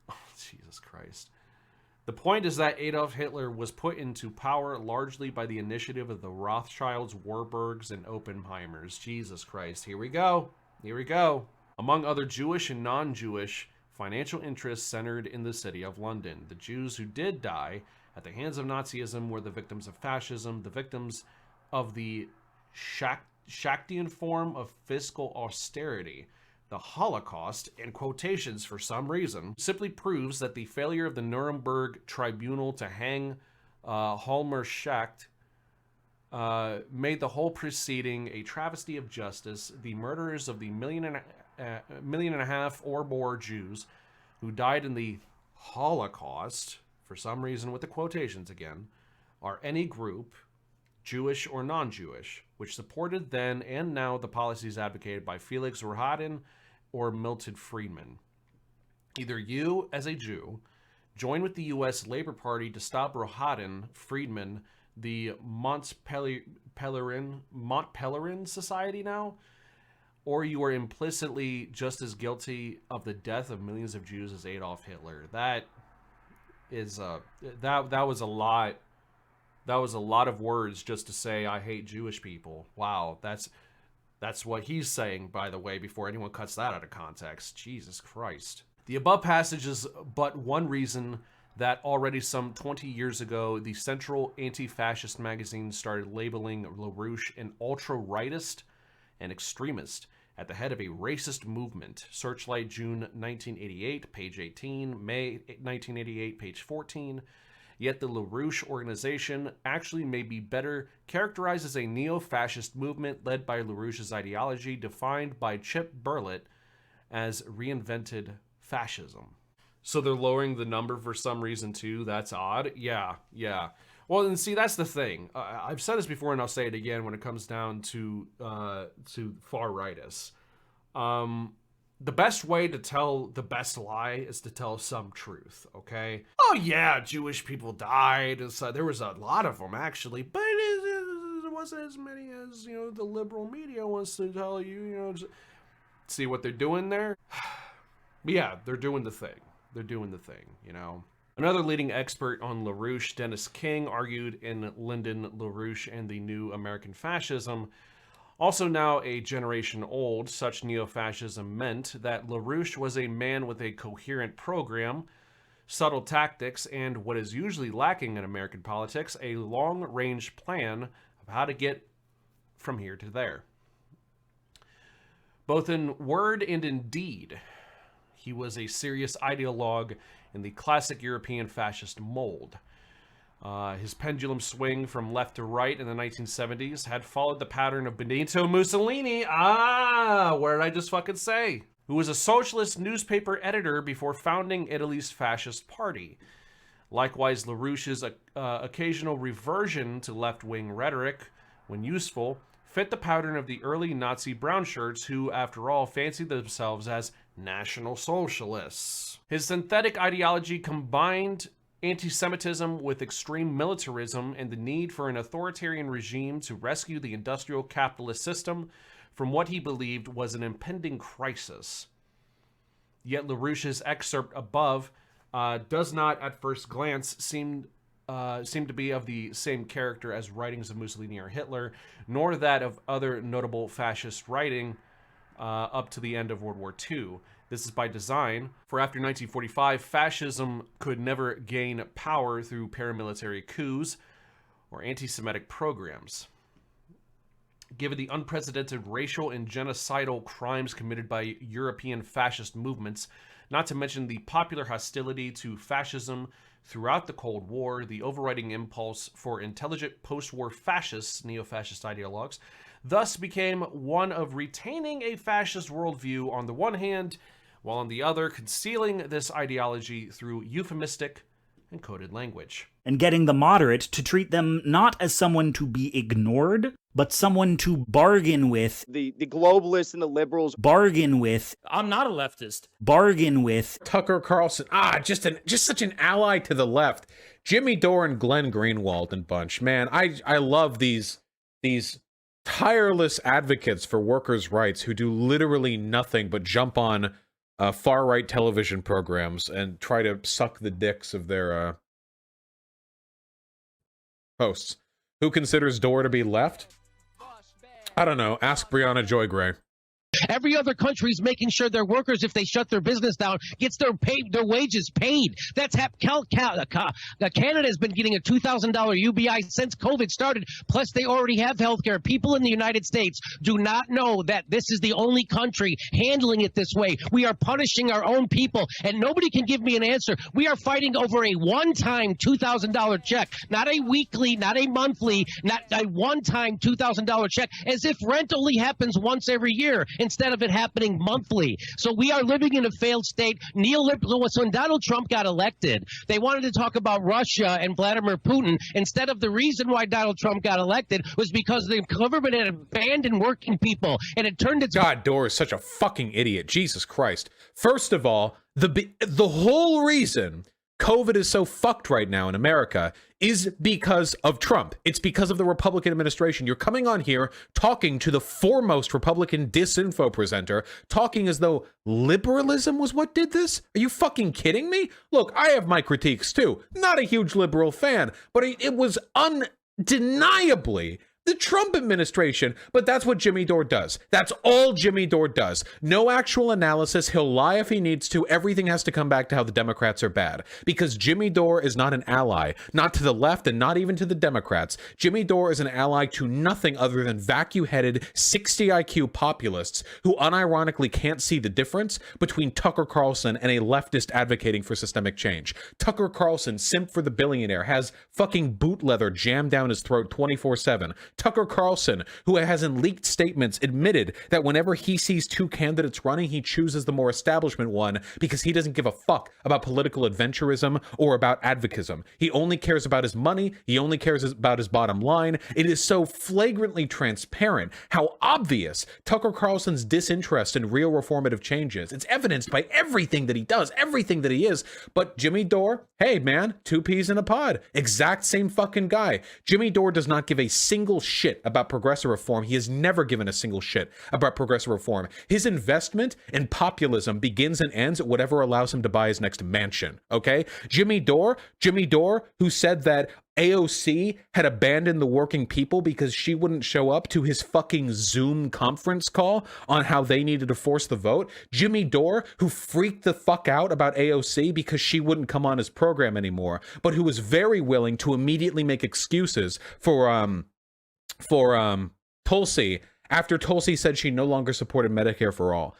Oh, Jesus Christ. The point is that Adolf Hitler was put into power largely by the initiative of the Rothschilds, Warburgs, and Oppenheimers. Jesus Christ. Here we go. Here we go. Among other Jewish and non-Jewish financial interests centered in the city of London. The Jews who did die at the hands of Nazism were the victims of fascism, the victims of the Shaktian form of fiscal austerity. The Holocaust, in quotations for some reason, simply proves that the failure of the Nuremberg tribunal to hang Halmer Schacht made the whole proceeding a travesty of justice. The murderers of the 1.5 million or more Jews who died in the Holocaust, for some reason with the quotations again, are any group, Jewish or non-Jewish, which supported then and now the policies advocated by Felix Rohatyn or Milton Friedman. Either you, as a Jew, join with the U.S. Labor Party to stop Rohatyn, Friedman, the Mont Pelerin Society now, or you are implicitly just as guilty of the death of millions of Jews as Adolf Hitler. That is that was a lot. That was a lot of words just to say I hate Jewish people. Wow, that's what he's saying, by the way, before anyone cuts that out of context. Jesus Christ. The above passage is but one reason that already some 20 years ago, the Central Anti-Fascist magazine started labeling LaRouche an ultra-rightist and extremist at the head of a racist movement. Searchlight, June 1988, page 18. May 1988, page 14. Yet the LaRouche organization actually may be better characterized as a neo-fascist movement led by LaRouche's ideology, defined by Chip Berlet as reinvented fascism. So they're lowering the number for some reason too. That's odd. Yeah. Well, and see, that's the thing. I've said this before, and I'll say it again when it comes down to far rightists. the best way to tell the best lie is to tell some truth, okay? Oh yeah, Jewish people died, and so there was a lot of them actually, but it wasn't as many as, you know, the liberal media wants to tell you, you know. See what they're doing there? But yeah, they're doing the thing. They're doing the thing, you know. Another leading expert on LaRouche, Dennis King, argued in Lyndon LaRouche and the New American Fascism, also now a generation old, such neo-fascism meant that LaRouche was a man with a coherent program, subtle tactics, and what is usually lacking in American politics, a long-range plan of how to get from here to there. Both in word and in deed, he was a serious ideologue in the classic European fascist mold. His pendulum swing from left to right in the 1970s had followed the pattern of Benito Mussolini. What did I just fucking say? Who was a socialist newspaper editor before founding Italy's fascist party. Likewise, LaRouche's occasional reversion to left-wing rhetoric, when useful, fit the pattern of the early Nazi brown shirts who, after all, fancied themselves as National Socialists. His synthetic ideology combined anti-Semitism with extreme militarism and the need for an authoritarian regime to rescue the industrial capitalist system from what he believed was an impending crisis. Yet LaRouche's excerpt above does not, at first glance, seem to be of the same character as writings of Mussolini or Hitler, nor that of other notable fascist writing up to the end of World War II. This is by design, for after 1945, fascism could never gain power through paramilitary coups or anti-Semitic programs. Given the unprecedented racial and genocidal crimes committed by European fascist movements, not to mention the popular hostility to fascism throughout the Cold War, the overriding impulse for intelligent post-war fascists, neo-fascist ideologues, thus became one of retaining a fascist worldview on the one hand, while on the other concealing this ideology through euphemistic and coded language. And getting the moderate to treat them not as someone to be ignored, but someone to bargain with. The globalists and the liberals. Bargain with. I'm not a leftist. Bargain with. Tucker Carlson. Just such an ally to the left. Jimmy Dore and Glenn Greenwald and bunch. Man, I love these tireless advocates for workers' rights who do literally nothing but jump on far-right television programs and try to suck the dicks of their hosts. Who considers Dore to be left? I don't know. Ask Brianna Joy Gray. Every other country is making sure their workers, if they shut their business down, gets their wages paid. That's Canada's been getting a $2,000 UBI since COVID started. Plus, they already have health care. People in the United States do not know that this is the only country handling it this way. We are punishing our own people, and nobody can give me an answer. We are fighting over a one-time $2,000 check, not a weekly, not a monthly, not a one-time $2,000 check, as if rent only happens once every year instead of it happening monthly. So we are living in a failed state. Neoliberal. When Donald Trump got elected, they wanted to talk about Russia and Vladimir Putin instead of the reason why Donald Trump got elected was because the government had abandoned working people and it turned its... God, Dore is such a fucking idiot. Jesus Christ. First of all, the whole reason COVID is so fucked right now in America is because of Trump. It's because of the Republican administration. You're coming on here talking to the foremost Republican disinfo presenter, talking as though liberalism was what did this? Are you fucking kidding me? Look, I have my critiques too. Not a huge liberal fan, but it was undeniably the Trump administration, but that's what Jimmy Dore does. That's all Jimmy Dore does. No actual analysis. He'll lie if he needs to. Everything has to come back to how the Democrats are bad. Because Jimmy Dore is not an ally, not to the left and not even to the Democrats. Jimmy Dore is an ally to nothing other than vacuum-headed 60 IQ populists who unironically can't see the difference between Tucker Carlson and a leftist advocating for systemic change. Tucker Carlson, simp for the billionaire, has fucking boot leather jammed down his throat 24/7. Tucker Carlson, who has in leaked statements admitted that whenever he sees two candidates running, he chooses the more establishment one because he doesn't give a fuck about political adventurism or about advocism. He only cares about his money. He only cares about his bottom line. It is so flagrantly transparent how obvious Tucker Carlson's disinterest in real reformative changes. It's evidenced by everything that he does, everything that he is. But Jimmy Dore, hey man, two peas in a pod. Exact same fucking guy. Jimmy Dore does not give a single shit about progressive reform. He has never given a single shit about progressive reform. His investment in populism begins and ends at whatever allows him to buy his next mansion, okay? Jimmy Dore, who said that AOC had abandoned the working people because she wouldn't show up to his fucking Zoom conference call on how they needed to force the vote. Jimmy Dore, who freaked the fuck out about AOC because she wouldn't come on his program anymore, but who was very willing to immediately make excuses for Tulsi after Tulsi said she no longer supported Medicare for all.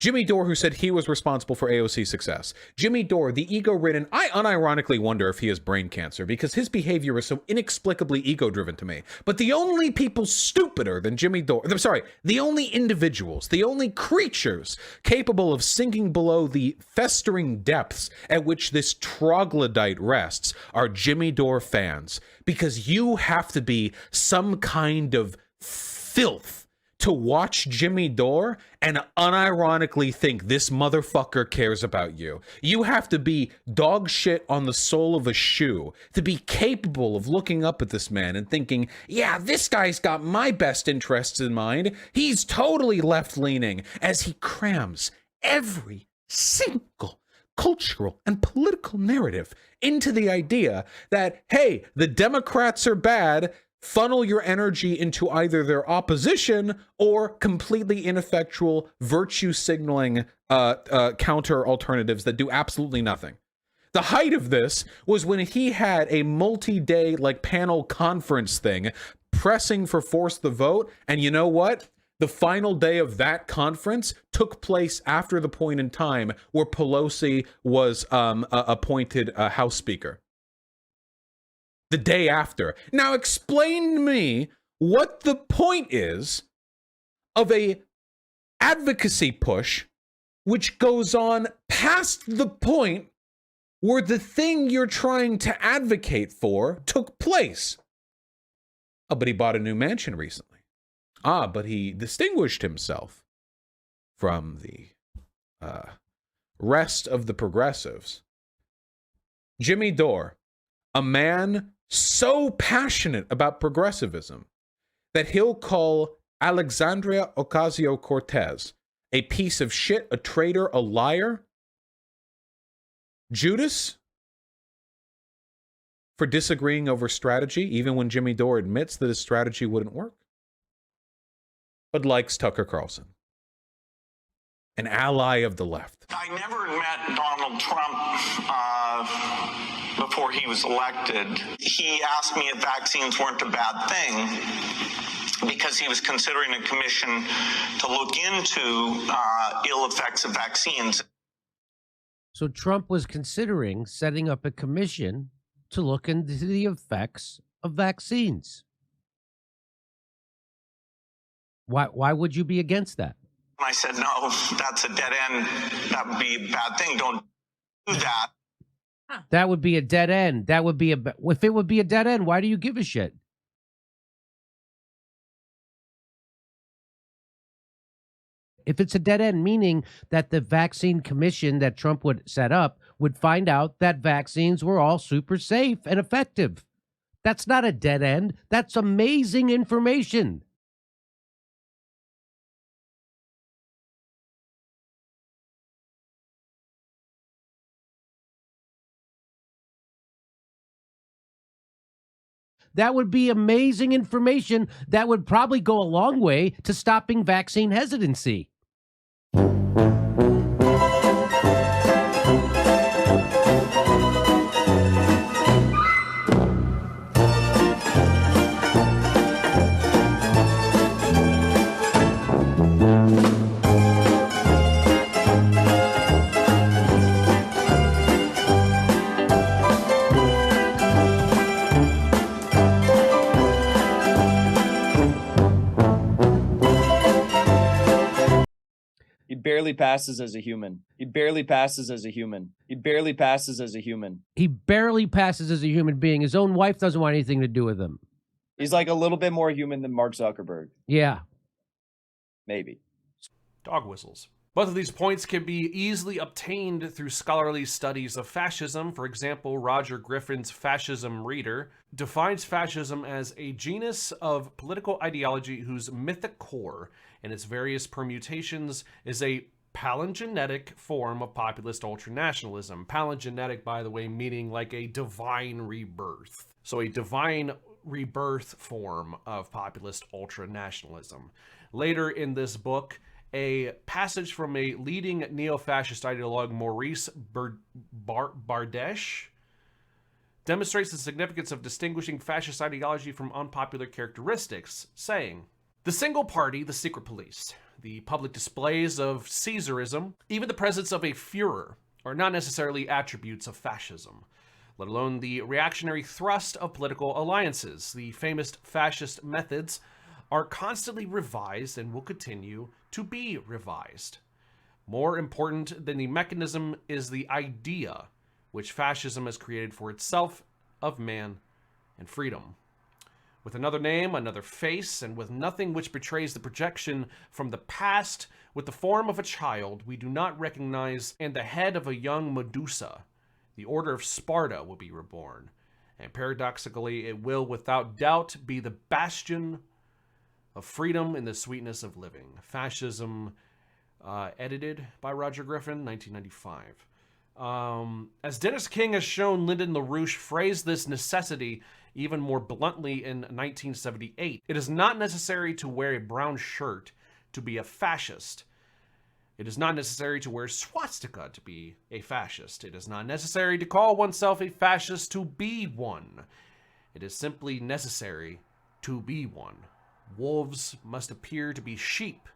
Jimmy Dore, who said he was responsible for AOC's success. Jimmy Dore, the ego-ridden, I unironically wonder if he has brain cancer because his behavior is so inexplicably ego-driven to me. But the only people stupider than Jimmy Dore, the only individuals, the only creatures capable of sinking below the festering depths at which this troglodyte rests are Jimmy Dore fans. Because you have to be some kind of filth to watch Jimmy Dore and unironically think this motherfucker cares about you. You have to be dog shit on the sole of a shoe to be capable of looking up at this man and thinking, yeah, this guy's got my best interests in mind. He's totally left-leaning, as he crams every single cultural and political narrative into the idea that, hey, the Democrats are bad, funnel your energy into either their opposition or completely ineffectual virtue signaling counter alternatives that do absolutely nothing. The height of this was when he had a multi-day panel conference thing pressing for force the vote. And you know what? The final day of that conference took place after the point in time where Pelosi was appointed House Speaker. The day after. Now explain to me what the point is of a advocacy push which goes on past the point where the thing you're trying to advocate for took place. Oh, but he bought a new mansion recently. Ah, but he distinguished himself from the rest of the progressives. Jimmy Dore, a man so passionate about progressivism that he'll call Alexandria Ocasio-Cortez a piece of shit, a traitor, a liar. Judas for disagreeing over strategy, even when Jimmy Dore admits that his strategy wouldn't work, but likes Tucker Carlson, an ally of the left. I never met Donald Trump before he was elected. He asked me if vaccines weren't a bad thing because he was considering a commission to look into ill effects of vaccines. So Trump was considering setting up a commission to look into the effects of vaccines. Why would you be against that? I said, no, that's a dead end. That would be a bad thing. Don't do that. That would be a dead end. That would be if it would be a dead end, why do you give a shit? If it's a dead end, meaning that the vaccine commission that Trump would set up would find out that vaccines were all super safe and effective. That's not a dead end. That's amazing information. That would be amazing information that would probably go a long way to stopping vaccine hesitancy. barely passes as a human. He barely passes as a human. He barely passes as a human. He barely passes as a human being. His own wife doesn't want anything to do with him. He's like a little bit more human than Mark Zuckerberg. Yeah. Maybe. Dog whistles. Both of these points can be easily obtained through scholarly studies of fascism. For example, Roger Griffin's Fascism Reader defines fascism as a genus of political ideology whose mythic core and its various permutations is a palingenetic form of populist ultranationalism. Palingenetic, by the way, meaning like a divine rebirth. So a divine rebirth form of populist ultranationalism. Later in this book, a passage from a leading neo-fascist ideologue, Maurice Bardesh, demonstrates the significance of distinguishing fascist ideology from unpopular characteristics, saying, "The single party, the secret police, the public displays of Caesarism, even the presence of a Führer, are not necessarily attributes of fascism, let alone the reactionary thrust of political alliances. The famous fascist methods are constantly revised and will continue to be revised. More important than the mechanism is the idea which fascism has created for itself of man and freedom. With another name, another face, and with nothing which betrays the projection from the past, with the form of a child we do not recognize and the head of a young Medusa, the order of Sparta will be reborn, and paradoxically it will without doubt be the bastion of freedom and the sweetness of living." Fascism, edited by Roger Griffin, 1995. As Dennis King has shown, Lyndon LaRouche phrased this necessity even more bluntly in 1978. It is not necessary to wear a brown shirt to be a fascist. It is not necessary to wear swastika to be a fascist. It is not necessary to call oneself a fascist to be one. It is simply necessary to be one. Wolves must appear to be sheep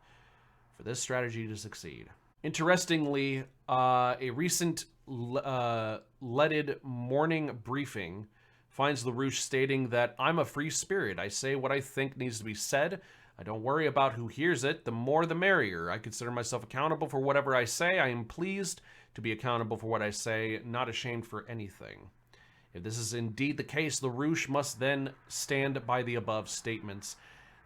for this strategy to succeed. Interestingly, a recent leaded morning briefing finds LaRouche stating that, "I'm a free spirit. I say what I think needs to be said. I don't worry about who hears it. The more the merrier. I consider myself accountable for whatever I say. I am pleased to be accountable for what I say, not ashamed for anything." If this is indeed the case, LaRouche must then stand by the above statements.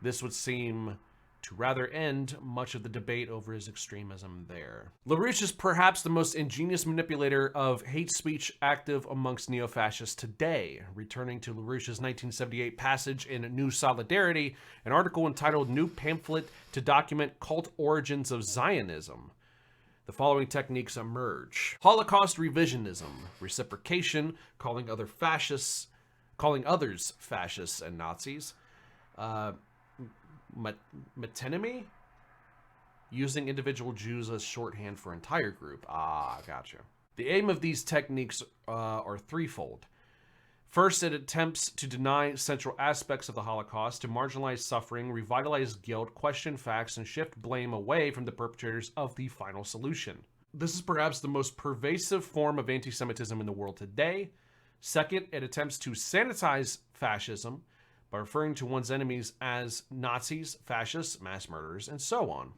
This would seem to rather end much of the debate over his extremism there. LaRouche is perhaps the most ingenious manipulator of hate speech active amongst neo-fascists today. Returning to LaRouche's 1978 passage in New Solidarity, an article entitled "New Pamphlet to Document Cult Origins of Zionism," the following techniques emerge: Holocaust revisionism, reciprocation, calling others fascists and Nazis, metonymy, using individual Jews as shorthand for entire group. Ah, gotcha. The aim of these techniques are threefold. First, it attempts to deny central aspects of the Holocaust, to marginalize suffering, revitalize guilt, question facts, and shift blame away from the perpetrators of the final solution. This is perhaps the most pervasive form of anti-Semitism in the world today. Second, it attempts to sanitize fascism by referring to one's enemies as Nazis, fascists, mass murderers, and so on.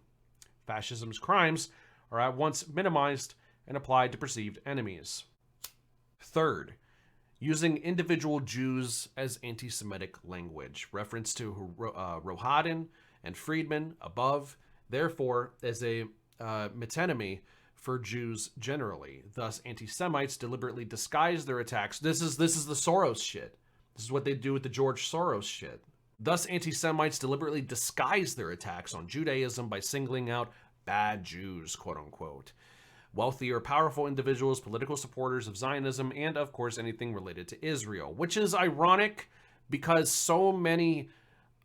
Fascism's crimes are at once minimized and applied to perceived enemies. Third, using individual Jews as anti-Semitic language. Reference to Rohadin and Friedman above, therefore, as a metonymy for Jews generally. Thus, anti-Semites deliberately disguise their attacks. This is the Soros shit. This is what they do with the George Soros shit. Thus, anti-Semites deliberately disguise their attacks on Judaism by singling out bad Jews, quote unquote, wealthy or powerful individuals, political supporters of Zionism, and of course anything related to Israel, which is ironic because so many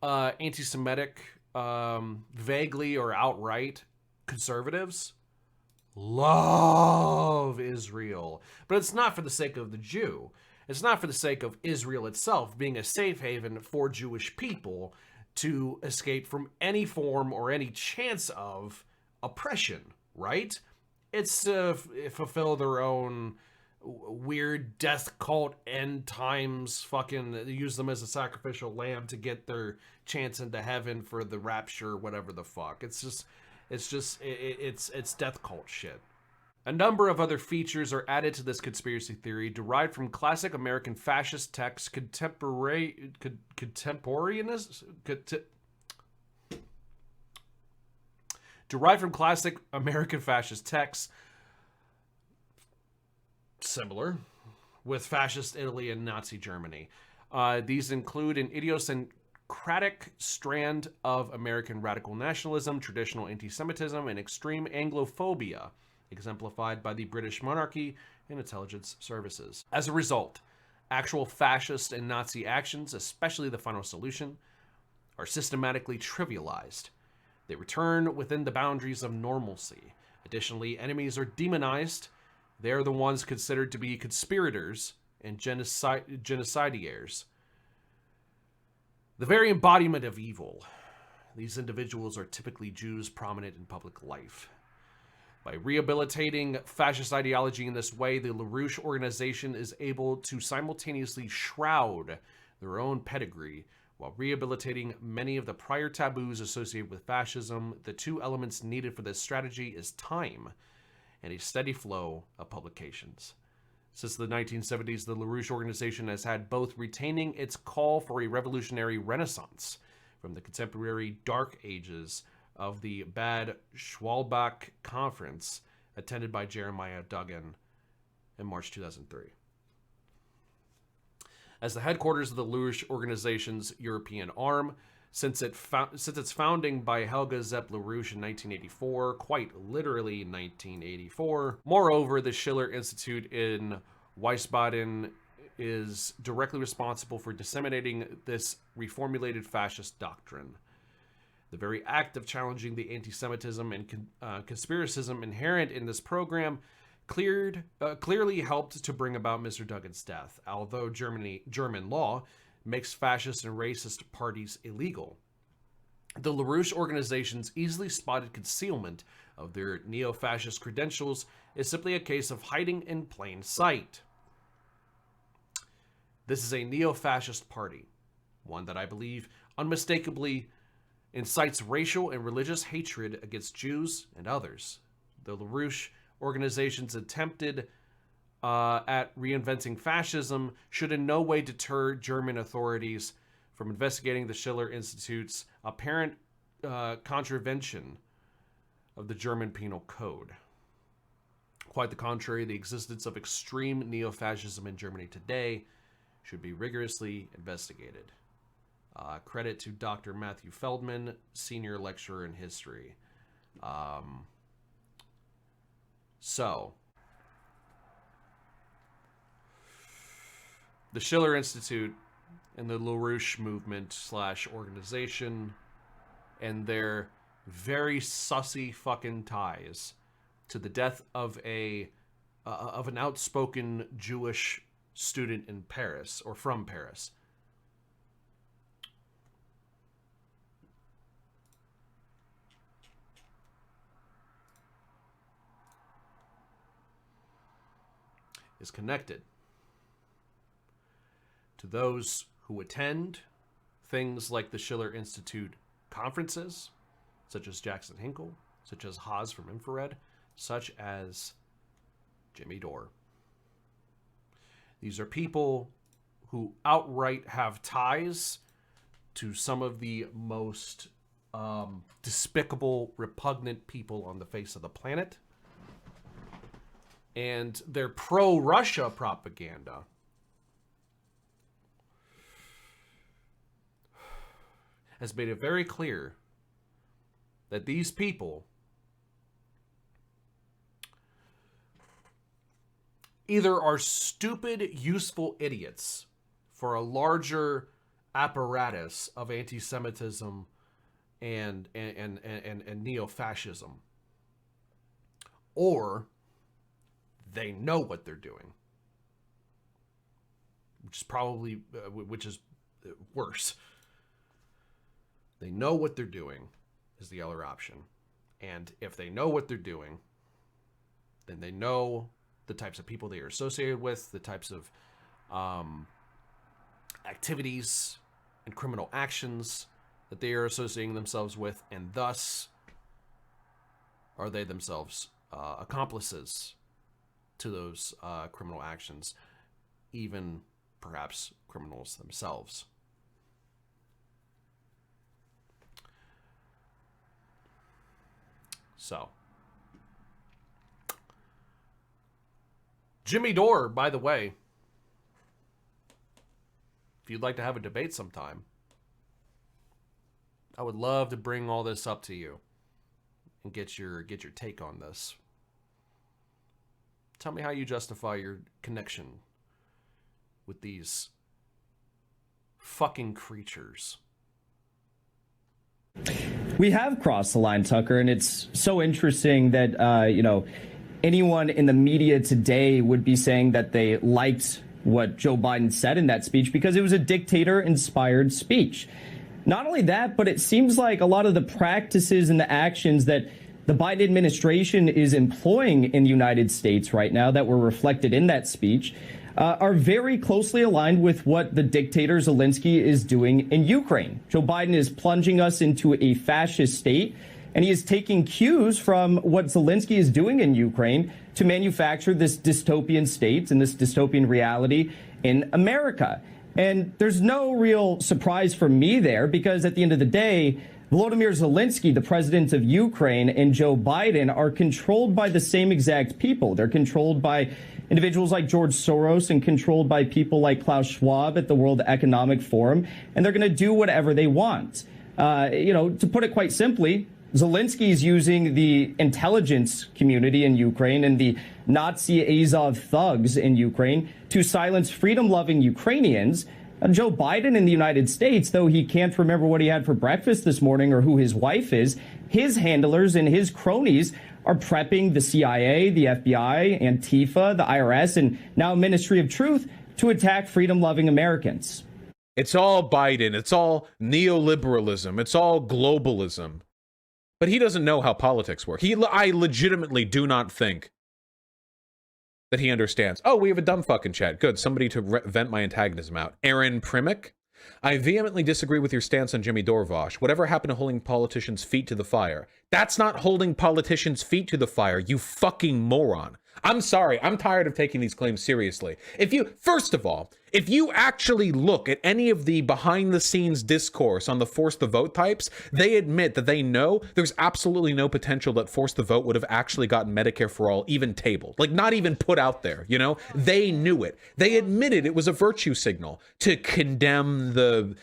anti-Semitic, vaguely or outright conservatives love Israel, but it's not for the sake of the Jew. It's not for the sake of Israel itself being a safe haven for Jewish people to escape from any form or any chance of oppression, right? It's to fulfill their own weird death cult end times, fucking use them as a sacrificial lamb to get their chance into heaven for the rapture, whatever the fuck. It's just, It's just, it's death cult shit. A number of other features are added to this conspiracy theory, derived from classic American fascist texts, derived from classic American fascist texts, similar, with fascist Italy and Nazi Germany. These include an idiosyncratic strand of American radical nationalism, traditional anti-Semitism, and extreme Anglophobia, exemplified by the British monarchy and intelligence services. As a result, actual fascist and Nazi actions, especially the Final Solution, are systematically trivialized. They return within the boundaries of normalcy. Additionally, enemies are demonized. They are the ones considered to be conspirators and genocidaires. The very embodiment of evil. These individuals are typically Jews prominent in public life. By rehabilitating fascist ideology in this way, the LaRouche organization is able to simultaneously shroud their own pedigree while rehabilitating many of the prior taboos associated with fascism. The two elements needed for this strategy is time and a steady flow of publications. Since the 1970s, the LaRouche organization has had both retaining its call for a revolutionary renaissance from the contemporary dark ages of the Bad Schwalbach Conference, attended by Jeremiah Duggan in March 2003. As the headquarters of the LaRouche organization's European arm, since its founding by Helga Zepp LaRouche in 1984, quite literally 1984. Moreover, the Schiller Institute in Wiesbaden is directly responsible for disseminating this reformulated fascist doctrine. The very act of challenging the anti-Semitism and conspiracism inherent in this program clearly helped to bring about Mr. Duggan's death, although German law makes fascist and racist parties illegal. The LaRouche organization's easily spotted concealment of their neo-fascist credentials is simply a case of hiding in plain sight. This is a neo-fascist party, one that I believe unmistakably incites racial and religious hatred against Jews and others. The LaRouche organization's attempted at reinventing fascism should in no way deter German authorities from investigating the Schiller Institute's apparent contravention of the German Penal Code. Quite the contrary, the existence of extreme neo-fascism in Germany today should be rigorously investigated. Credit to Dr. Matthew Feldman, senior lecturer in history. The Schiller Institute and the LaRouche movement / organization and their very sussy fucking ties to the death of an outspoken Jewish student in Paris, or from Paris. Is connected to those who attend things like the Schiller Institute conferences, such as Jackson Hinkle, such as Haas from Infrared, such as Jimmy Dore. These are people who outright have ties to some of the most despicable, repugnant people on the face of the planet. And their pro-Russia propaganda has made it very clear that these people either are stupid, useful idiots for a larger apparatus of anti-Semitism and neo-fascism, or they know what they're doing, which is worse. They know what they're doing is the other option. And if they know what they're doing, then they know the types of people they are associated with, the types of activities and criminal actions that they are associating themselves with, and thus are they themselves accomplices to those criminal actions, even perhaps criminals themselves. So, Jimmy Dore, by the way, if you'd like to have a debate sometime, I would love to bring all this up to you and get your take on this. Tell me how you justify your connection with these fucking creatures. We have crossed the line, Tucker, and it's so interesting that, anyone in the media today would be saying that they liked what Joe Biden said in that speech because it was a dictator-inspired speech. Not only that, but it seems like a lot of the practices and the actions that the Biden administration is employing in the United States right now that were reflected in that speech are very closely aligned with what the dictator Zelensky is doing in Ukraine. Joe Biden is plunging us into a fascist state, and he is taking cues from what Zelensky is doing in Ukraine to manufacture this dystopian state and this dystopian reality in America. And there's no real surprise for me there, because at the end of the day, Volodymyr Zelensky, the president of Ukraine, and Joe Biden are controlled by the same exact people. They're controlled by individuals like George Soros and controlled by people like Klaus Schwab at the World Economic Forum, and they're going to do whatever they want. To put it quite simply, Zelensky is using the intelligence community in Ukraine and the Nazi Azov thugs in Ukraine to silence freedom-loving Ukrainians. Joe Biden in the United States, though he can't remember what he had for breakfast this morning or who his wife is, his handlers and his cronies are prepping the CIA, the FBI, Antifa, the IRS, and now Ministry of Truth to attack freedom-loving Americans. It's all Biden. It's all neoliberalism. It's all globalism. But he doesn't know how politics work. I legitimately do not think that he understands. Oh, we have a dumb fucking chat. Good. Somebody to vent my antagonism out. Aaron Primick. I vehemently disagree with your stance on Jimmy Dore, Vaush. Whatever happened to holding politicians' feet to the fire? That's not holding politicians' feet to the fire, you fucking moron. I'm sorry. I'm tired of taking these claims seriously. First of all, if you actually look at any of the behind-the-scenes discourse on the Force the Vote types, they admit that they know there's absolutely no potential that Force the Vote would have actually gotten Medicare for All even tabled. Like, not even put out there, They knew it. They admitted it was a virtue signal to condemn the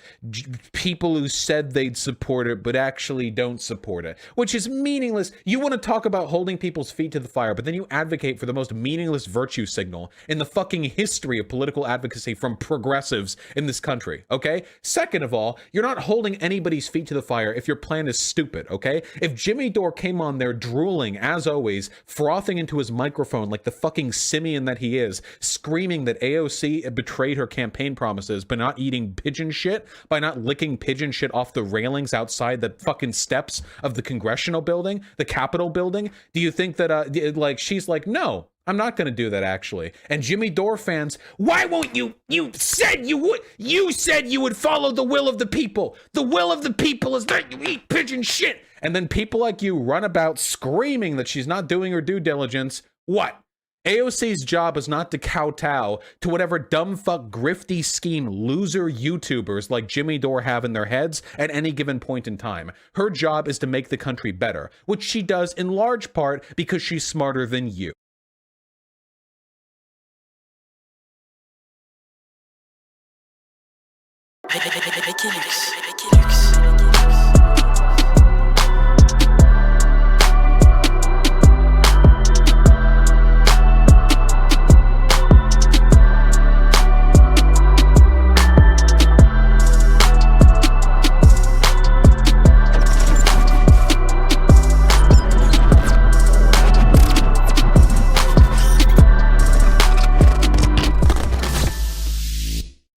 people who said they'd support it but actually don't support it, which is meaningless. You want to talk about holding people's feet to the fire, but then you advocate for the most meaningless virtue signal in the fucking history of political advocacy from progressives in this country, okay? Second of all, you're not holding anybody's feet to the fire if your plan is stupid, okay? If Jimmy Dore came on there drooling, as always, frothing into his microphone like the fucking simian that he is, screaming that AOC betrayed her campaign promises by not eating pigeon shit, by not licking pigeon shit off the railings outside the fucking steps of the Congressional building, the Capitol building, do you think that, she's like, no, I'm not going to do that, actually. And Jimmy Dore fans, why won't you? You said you would. You said you would follow the will of the people. The will of the people is that you eat pigeon shit. And then people like you run about screaming that she's not doing her due diligence. What? AOC's job is not to kowtow to whatever dumb fuck grifty scheme loser YouTubers like Jimmy Dore have in their heads at any given point in time. Her job is to make the country better, which she does in large part because she's smarter than you. Hinkle.